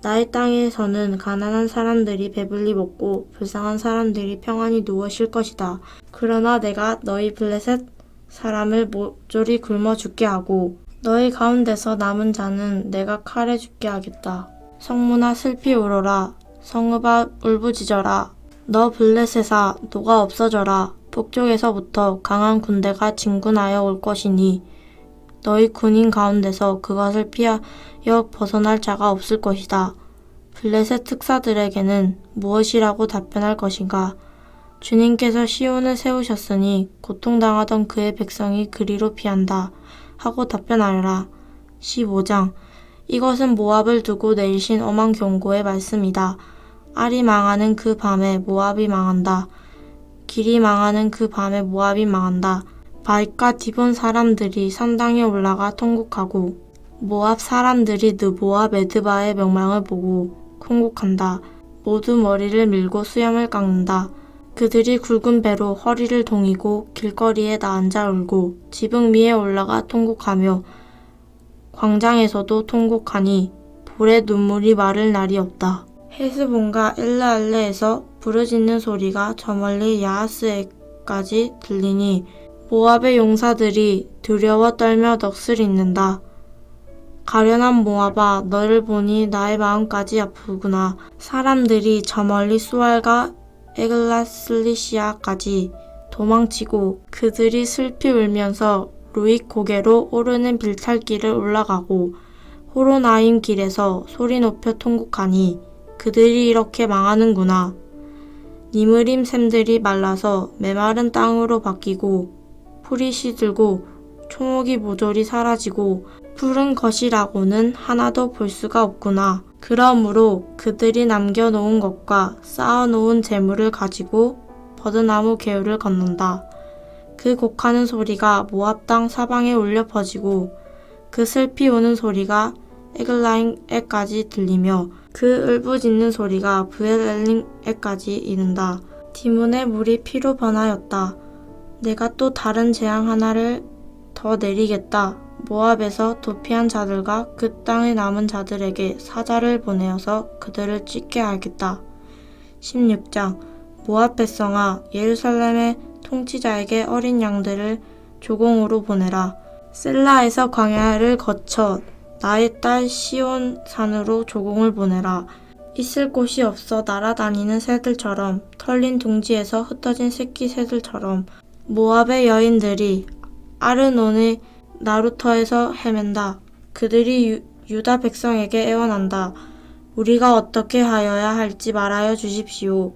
E: 나의 땅에서는 가난한 사람들이 배불리 먹고 불쌍한 사람들이 평안히 누워 쉴 것이다. 그러나 내가 너희 블레셋 사람을 모조리 굶어 죽게 하고 너희 가운데서 남은 자는 내가 칼에 죽게 하겠다. 성문아 슬피 울어라. 성읍아 울부짖어라. 너 블레셋아 노가 없어져라. 북쪽에서부터 강한 군대가 진군하여 올 것이니 너희 군인 가운데서 그것을 피하여 벗어날 자가 없을 것이다. 블레셋 특사들에게는 무엇이라고 답변할 것인가? 주님께서 시온을 세우셨으니 고통당하던 그의 백성이 그리로 피한다 하고 답변하여라. 15장 이것은 모압을 두고 내리신 엄한 경고의 말씀이다. 알이 망하는 그 밤에 모압이 망한다. 길이 망하는 그 밤에 모압이 망한다. 바익과 디본 사람들이 산당에 올라가 통곡하고 모압 사람들이 느보와 메드바의 명망을 보고 통곡한다. 모두 머리를 밀고 수염을 깎는다. 그들이 굵은 배로 허리를 동이고 길거리에 나앉아 울고 지붕 위에 올라가 통곡하며 광장에서도 통곡하니 볼에 눈물이 마를 날이 없다. 헤스본과 엘르알레에서 부르짖는 소리가 저 멀리 야하스에까지 들리니 모압의 용사들이 두려워 떨며 넋을 잃는다. 가련한 모압아 너를 보니 나의 마음까지 아프구나. 사람들이 저 멀리 수알과 에글라슬리시아까지 도망치고 그들이 슬피 울면서 루익 고개로 오르는 빌탈길을 올라가고 호로나임 길에서 소리 높여 통곡하니 그들이 이렇게 망하는구나. 니므림 샘들이 말라서 메마른 땅으로 바뀌고 풀이 시들고 초목이 모조리 사라지고 푸른 것이라고는 하나도 볼 수가 없구나. 그러므로 그들이 남겨놓은 것과 쌓아놓은 재물을 가지고 버드나무 개울을 건넌다. 그 곡하는 소리가 모압 땅 사방에 울려 퍼지고 그 슬피 우는 소리가 에글라임에까지 들리며 그 울부짖는 소리가 브엘엘림에까지 이른다. 디문의 물이 피로 변하였다. 내가 또 다른 재앙 하나를 더 내리겠다. 모압에서 도피한 자들과 그 땅에 남은 자들에게 사자를 보내어서 그들을 찢게 하겠다. 16장 모압 백성아 예루살렘의 통치자에게 어린 양들을 조공으로 보내라. 셀라에서 광야를 거쳐 나의 딸 시온 산으로 조공을 보내라. 있을 곳이 없어 날아다니는 새들처럼 털린 둥지에서 흩어진 새끼 새들처럼 모압의 여인들이 아르논의 나루터에서 헤맨다. 그들이 유다 백성에게 애원한다. 우리가 어떻게 하여야 할지 말하여 주십시오.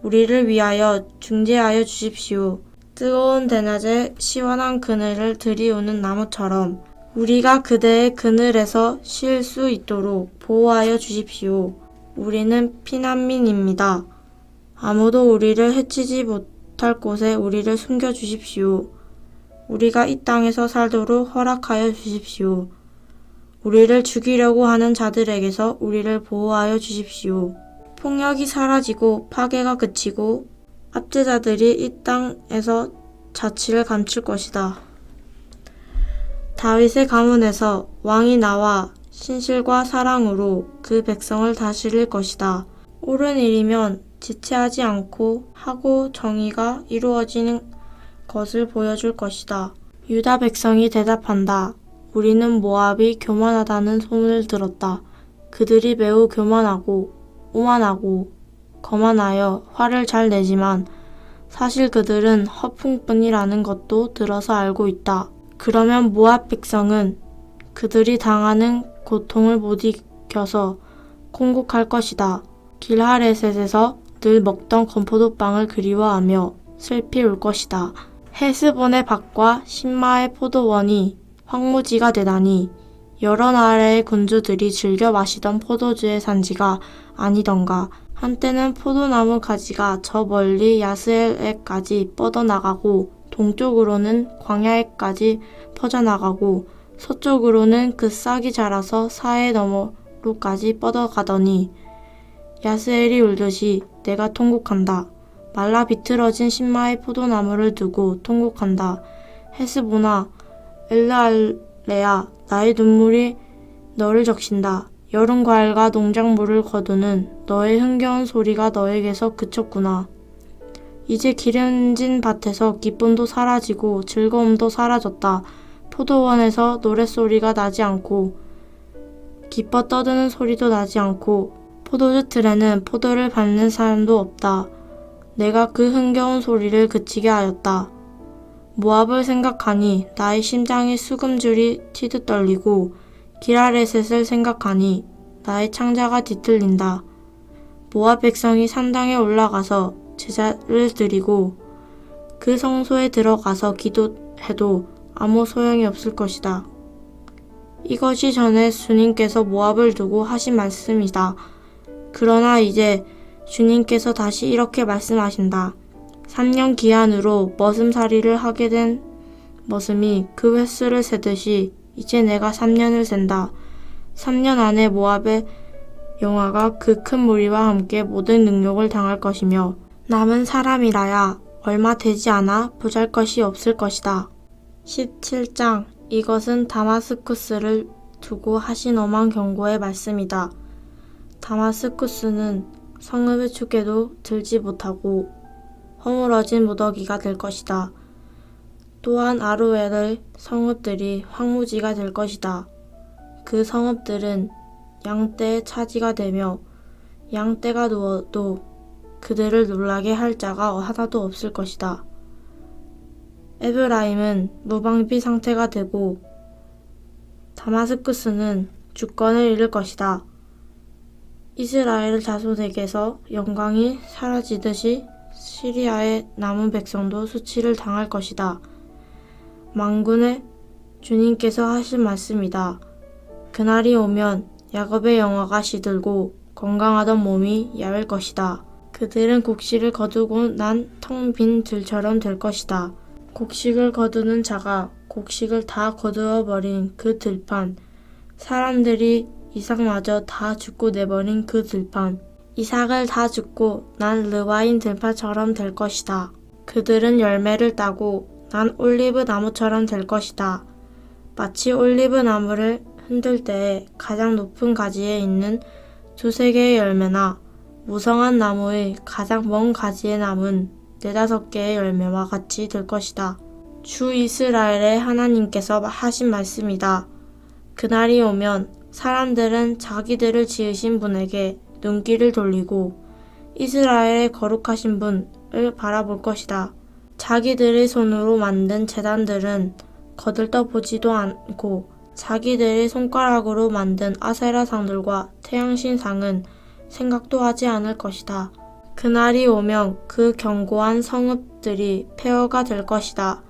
E: 우리를 위하여 중재하여 주십시오. 뜨거운 대낮에 시원한 그늘을 들이우는 나무처럼 우리가 그대의 그늘에서 쉴 수 있도록 보호하여 주십시오. 우리는 피난민입니다. 아무도 우리를 해치지 못할 곳에 우리를 숨겨 주십시오. 우리가 이 땅에서 살도록 허락하여 주십시오. 우리를 죽이려고 하는 자들에게서 우리를 보호하여 주십시오. 폭력이 사라지고 파괴가 그치고 압제자들이 이 땅에서 자취를 감출 것이다. 다윗의 가문에서 왕이 나와 신실과 사랑으로 그 백성을 다스릴 것이다. 옳은 일이면 지체하지 않고 하고 정의가 이루어지는 것을 보여줄 것이다. 유다 백성이 대답한다. 우리는 모압이 교만하다는 소문을 들었다. 그들이 매우 교만하고 오만하고 거만하여 화를 잘 내지만 사실 그들은 허풍뿐이라는 것도 들어서 알고 있다. 그러면 모압 백성은 그들이 당하는 고통을 못 이겨서 공곡할 것이다. 길하레셋에서 늘 먹던 건포도빵을 그리워하며 슬피 울 것이다. 헤스본의 밭과 신마의 포도원이 황무지가 되다니 여러 나라의 군주들이 즐겨 마시던 포도주의 산지가 아니던가. 한때는 포도나무 가지가 저 멀리 야스엘에까지 뻗어나가고 동쪽으로는 광야에까지 퍼져나가고 서쪽으로는 그 싹이 자라서 사해 너머로까지 뻗어가더니 야스엘이 울듯이 내가 통곡한다. 말라 비틀어진 신마의 포도나무를 두고 통곡한다. 헤스보나 엘르알레야, 나의 눈물이 너를 적신다. 여름 과일과 농작물을 거두는 너의 흥겨운 소리가 너에게서 그쳤구나. 이제 기름진 밭에서 기쁨도 사라지고 즐거움도 사라졌다. 포도원에서 노랫소리가 나지 않고 기뻐 떠드는 소리도 나지 않고 포도주 틀에는 포도를 밟는 사람도 없다. 내가 그 흥겨운 소리를 그치게 하였다. 모압을 생각하니 나의 심장이 수금줄이 튀듯 떨리고 기라레셋을 생각하니 나의 창자가 뒤틀린다. 모압 백성이 산당에 올라가서 제사를 드리고 그 성소에 들어가서 기도해도 아무 소용이 없을 것이다. 이것이 전에 주님께서 모압을 두고 하신 말씀이다. 그러나 이제 주님께서 다시 이렇게 말씀하신다. 3년 기한으로 머슴살이를 하게 된 머슴이 그 횟수를 세듯이 이제 내가 3년을 센다. 3년 안에 모압의 영화가 그 큰 무리와 함께 모든 능욕을 당할 것이며 남은 사람이라야 얼마 되지 않아 보잘것이 없을 것이다. 17장. 이것은 다마스쿠스를 두고 하신 엄한 경고의 말씀이다. 다마스쿠스는 성읍의 축에도 들지 못하고 허물어진 무더기가 될 것이다. 또한 아루엘의 성읍들이 황무지가 될 것이다. 그 성읍들은 양떼의 차지가 되며 양떼가 누워도 그들을 놀라게 할 자가 하나도 없을 것이다. 에브라임은 무방비 상태가 되고 다마스쿠스는 주권을 잃을 것이다. 이스라엘 자손에게서 영광이 사라지듯이 시리아의 남은 백성도 수치를 당할 것이다. 만군의 주님께서 하신 말씀이다. 그날이 오면 야곱의 영화가 시들고 건강하던 몸이 야윌 것이다. 그들은 곡식을 거두고 난 텅 빈 들처럼 될 것이다. 곡식을 거두는 자가 곡식을 다 거두어 버린 그 들판, 사람들이 이삭마저 다 죽고 내버린 그 들판, 이삭을 다 죽고 난 르와인 들판처럼 될 것이다. 그들은 열매를 따고 난 올리브 나무처럼 될 것이다. 마치 올리브 나무를 흔들 때에 가장 높은 가지에 있는 두세 개의 열매나 무성한 나무의 가장 먼 가지에 남은 네다섯 개의 열매와 같이 될 것이다. 주 이스라엘의 하나님께서 하신 말씀이다. 그날이 오면 사람들은 자기들을 지으신 분에게 눈길을 돌리고 이스라엘의 거룩하신 분을 바라볼 것이다. 자기들의 손으로 만든 제단들은 거들떠보지도 않고 자기들의 손가락으로 만든 아세라상들과 태양신상은 생각도 하지 않을 것이다. 그날이 오면 그 견고한 성읍들이 폐허가 될 것이다.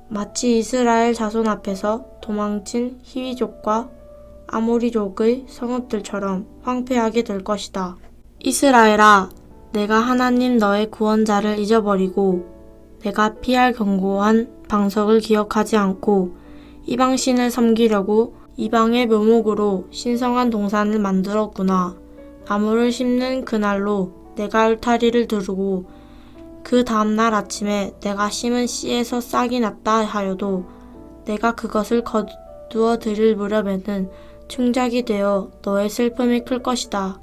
E: 마치 이스라엘 자손 앞에서 도망친 히위족과 아모리족의 성읍들처럼 황폐하게 될 것이다. 이스라엘아, 내가 하나님 너의 구원자를 잊어버리고 내가 피할 견고한 방석을 기억하지 않고 이방신을 섬기려고 이방의 묘목으로 신성한 동산을 만들었구나. 나무를 심는 그날로 내가 울타리를 두르고 그 다음날 아침에 내가 심은 씨에서 싹이 났다 하여도 내가 그것을 거두어 드릴 무렵에는 충작이 되어 너의 슬픔이 클 것이다.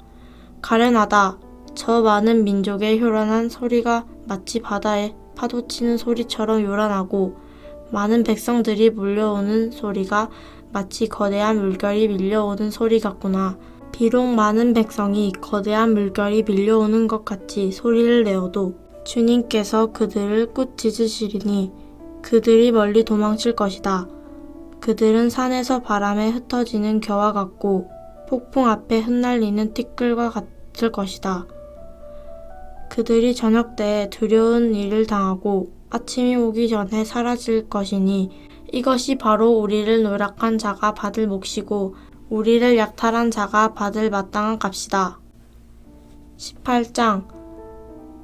E: 가련하다. 저 많은 민족의 효란한 소리가 마치 바다에 파도치는 소리처럼 요란하고 많은 백성들이 몰려오는 소리가 마치 거대한 물결이 밀려오는 소리 같구나. 비록 많은 백성이 거대한 물결이 밀려오는 것 같이 소리를 내어도 주님께서 그들을 꾸짖으시리니 그들이 멀리 도망칠 것이다. 그들은 산에서 바람에 흩어지는 겨와 같고 폭풍 앞에 흩날리는 티끌과 같을 것이다. 그들이 저녁 때에 두려운 일을 당하고 아침이 오기 전에 사라질 것이니 이것이 바로 우리를 노력한 자가 받을 몫이고 우리를 약탈한 자가 받을 마땅한 값이다. 18장.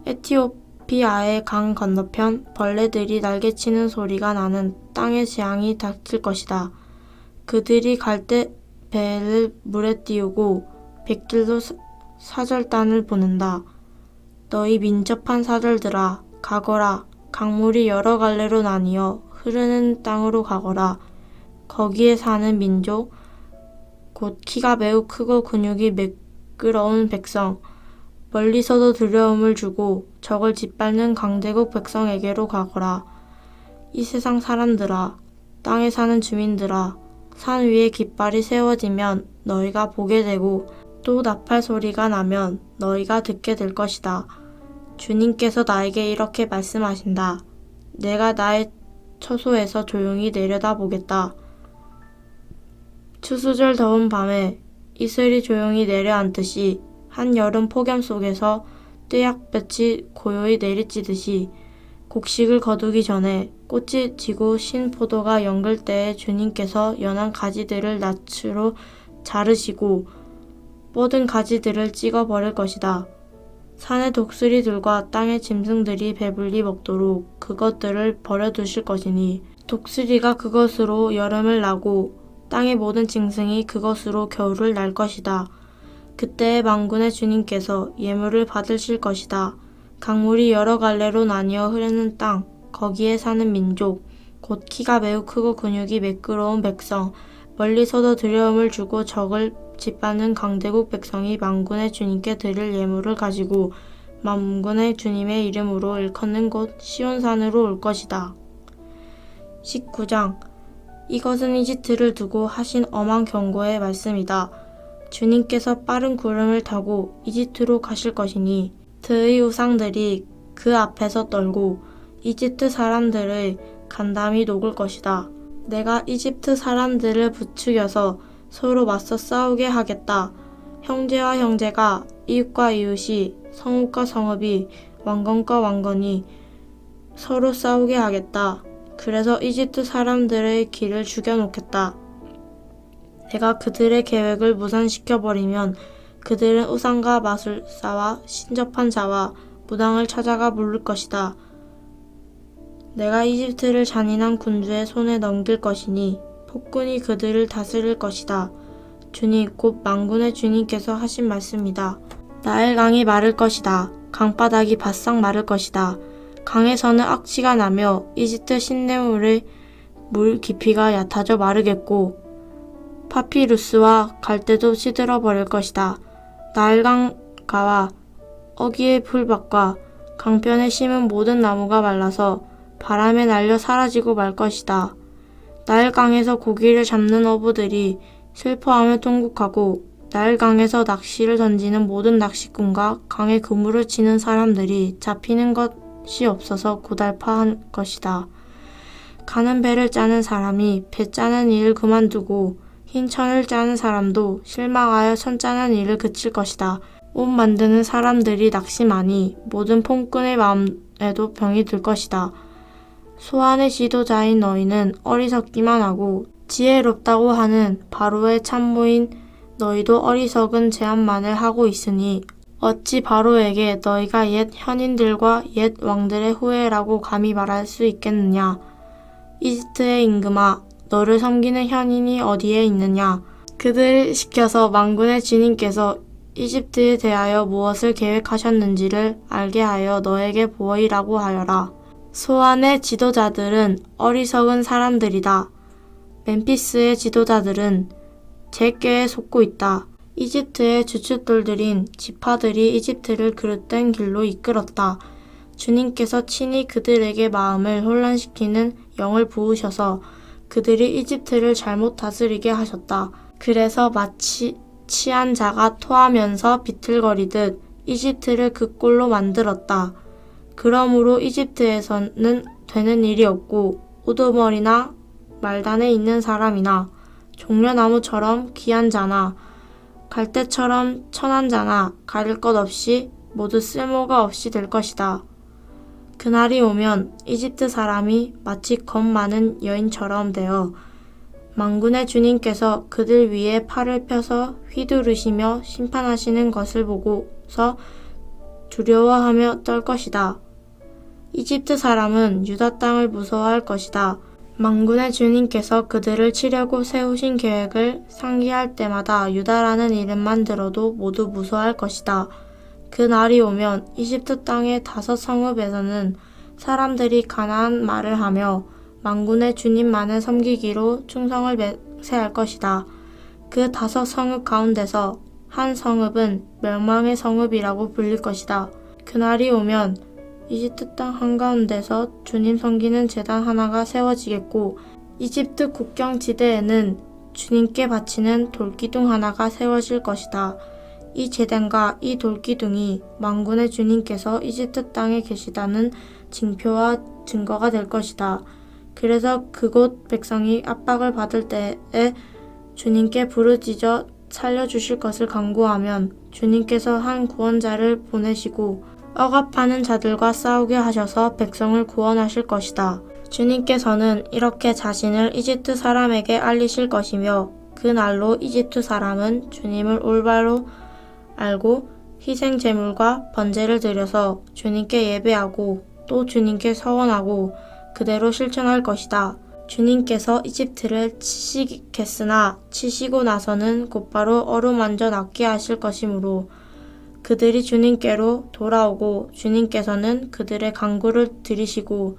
E: 에티오피아의 강 건너편 벌레들이 날개치는 소리가 나는 땅의 재앙이 닥칠 것이다. 그들이 갈대배를 물에 띄우고 백길로 사절단을 보낸다. 너희 민첩한 사절들아, 가거라. 강물이 여러 갈래로 나뉘어 흐르는 땅으로 가거라. 거기에 사는 민족, 곧 키가 매우 크고 근육이 매끄러운 백성, 멀리서도 두려움을 주고 적을 짓밟는 강대국 백성에게로 가거라. 이 세상 사람들아, 땅에 사는 주민들아, 산 위에 깃발이 세워지면 너희가 보게 되고 또 나팔 소리가 나면 너희가 듣게 될 것이다. 주님께서 나에게 이렇게 말씀하신다. 내가 나의 처소에서 조용히 내려다보겠다. 추수절 더운 밤에 이슬이 조용히 내려앉듯이 한여름 폭염 속에서 떼약볕이 고요히 내리쬐듯이 곡식을 거두기 전에 꽃이 지고 신 포도가 연글 때에 주님께서 연한 가지들을 낫으로 자르시고 뻗은 가지들을 찍어버릴 것이다. 산의 독수리들과 땅의 짐승들이 배불리 먹도록 그것들을 버려두실 것이니 독수리가 그것으로 여름을 나고 땅의 모든 짐승이 그것으로 겨울을 날 것이다. 그때에 만군의 주님께서 예물을 받으실 것이다. 강물이 여러 갈래로 나뉘어 흐르는 땅, 거기에 사는 민족, 곧 키가 매우 크고 근육이 매끄러운 백성, 멀리서도 두려움을 주고 적을 짓밟는 강대국 백성이 만군의 주님께 드릴 예물을 가지고 만군의 주님의 이름으로 일컫는 곳 시온산으로 올 것이다. 19장. 이것은 이집트를 두고 하신 엄한 경고의 말씀이다. 주님께서 빠른 구름을 타고 이집트로 가실 것이니 그의 우상들이 그 앞에서 떨고 이집트 사람들의 간담이 녹을 것이다. 내가 이집트 사람들을 부추겨서 서로 맞서 싸우게 하겠다. 형제와 형제가, 이웃과 이웃이, 성읍과 성읍이, 왕건과 왕건이 서로 싸우게 하겠다. 그래서 이집트 사람들의 길을 죽여놓겠다. 내가 그들의 계획을 무산시켜버리면 그들은 우상과 마술사와 신접한 자와 무당을 찾아가 부를 것이다. 내가 이집트를 잔인한 군주의 손에 넘길 것이니 폭군이 그들을 다스릴 것이다. 주님 곧 만군의 주님께서 하신 말씀이다. 나일강이 마를 것이다. 강바닥이 바싹 마를 것이다. 강에서는 악취가 나며 이집트 신내물의 물 깊이가 얕아져 마르겠고 파피루스와 갈대도 시들어 버릴 것이다. 나일강가와 어기의 풀밭과 강변에 심은 모든 나무가 말라서 바람에 날려 사라지고 말 것이다. 나일강에서 고기를 잡는 어부들이 슬퍼하며 통곡하고 나일강에서 낚시를 던지는 모든 낚시꾼과 강에 그물을 치는 사람들이 잡히는 것이 없어서 고달파한 것이다. 가는 배를 짜는 사람이 배 짜는 일을 그만두고 흰 천을 짜는 사람도 실망하여 천 짜는 일을 그칠 것이다. 옷 만드는 사람들이 낙심하니 모든 폼꾼의 마음에도 병이 들 것이다. 소환의 지도자인 너희는 어리석기만 하고 지혜롭다고 하는 바로의 참모인 너희도 어리석은 제안만을 하고 있으니 어찌 바로에게 너희가 옛 현인들과 옛 왕들의 후예라고 감히 말할 수 있겠느냐. 이집트의 임금아, 너를 섬기는 현인이 어디에 있느냐. 그들을 시켜서 만군의 주님께서 이집트에 대하여 무엇을 계획하셨는지를 알게 하여 너에게 보이라고 하여라. 소안의 지도자들은 어리석은 사람들이다. 멤피스의 지도자들은 제 꾀에 속고 있다. 이집트의 주춧돌들인 지파들이 이집트를 그릇된 길로 이끌었다. 주님께서 친히 그들에게 마음을 혼란시키는 영을 부으셔서 그들이 이집트를 잘못 다스리게 하셨다. 그래서 마치 취한 자가 토하면서 비틀거리듯 이집트를 그 꼴로 만들었다. 그러므로 이집트에서는 되는 일이 없고 우두머리나 말단에 있는 사람이나 종려나무처럼 귀한 자나 갈대처럼 천한 자나 가릴 것 없이 모두 쓸모가 없이 될 것이다. 그날이 오면 이집트 사람이 마치 겁 많은 여인처럼 되어 만군의 주님께서 그들 위에 팔을 펴서 휘두르시며 심판하시는 것을 보고서 두려워하며 떨 것이다. 이집트 사람은 유다 땅을 무서워할 것이다. 만군의 주님께서 그들을 치려고 세우신 계획을 상기할 때마다 유다라는 이름만 들어도 모두 무서워할 것이다. 그 날이 오면 이집트 땅의 5 성읍에서는 사람들이 가나안 말을 하며 만군의 주님만을 섬기기로 충성을 맹세할 것이다. 그 5 성읍 가운데서 한 성읍은 멸망의 성읍이라고 불릴 것이다. 그날이 오면 이집트 땅 한가운데서 주님 섬기는 제단 하나가 세워지겠고 이집트 국경 지대에는 주님께 바치는 돌기둥 하나가 세워질 것이다. 이 제단과 이 돌기둥이 만군의 주님께서 이집트 땅에 계시다는 징표와 증거가 될 것이다. 그래서 그곳 백성이 압박을 받을 때에 주님께 부르짖어 살려주실 것을 간구하면 주님께서 한 구원자를 보내시고 억압하는 자들과 싸우게 하셔서 백성을 구원하실 것이다. 주님께서는 이렇게 자신을 이집트 사람에게 알리실 것이며 그날로 이집트 사람은 주님을 올바로 알고 희생 제물과 번제를 드려서 주님께 예배하고 또 주님께 서원하고 그대로 실천할 것이다. 주님께서 이집트를 치시겠으나 치시고 나서는 곧바로 어루만져 낫게 하실 것이므로 그들이 주님께로 돌아오고 주님께서는 그들의 간구를 들으시고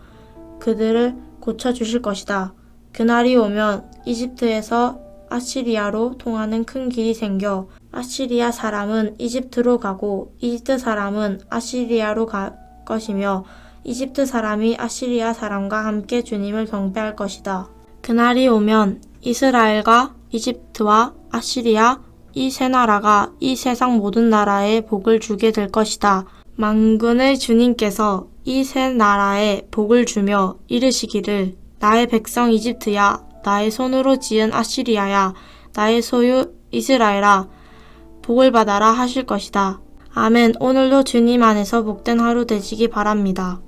E: 그들을 고쳐주실 것이다. 그날이 오면 이집트에서 아시리아로 통하는 큰 길이 생겨 아시리아 사람은 이집트로 가고 이집트 사람은 아시리아로 갈 것이며 이집트 사람이 아시리아 사람과 함께 주님을 경배할 것이다. 그날이 오면 이스라엘과 이집트와 아시리아 이 세 나라가 이 세상 모든 나라에 복을 주게 될 것이다. 만군의 주님께서 이 세 나라에 복을 주며 이르시기를 나의 백성 이집트야 나의 손으로 지은 아시리아야 나의 소유 이스라엘아 복을 받아라 하실 것이다. 아멘. 오늘도 주님 안에서 복된 하루 되시기 바랍니다.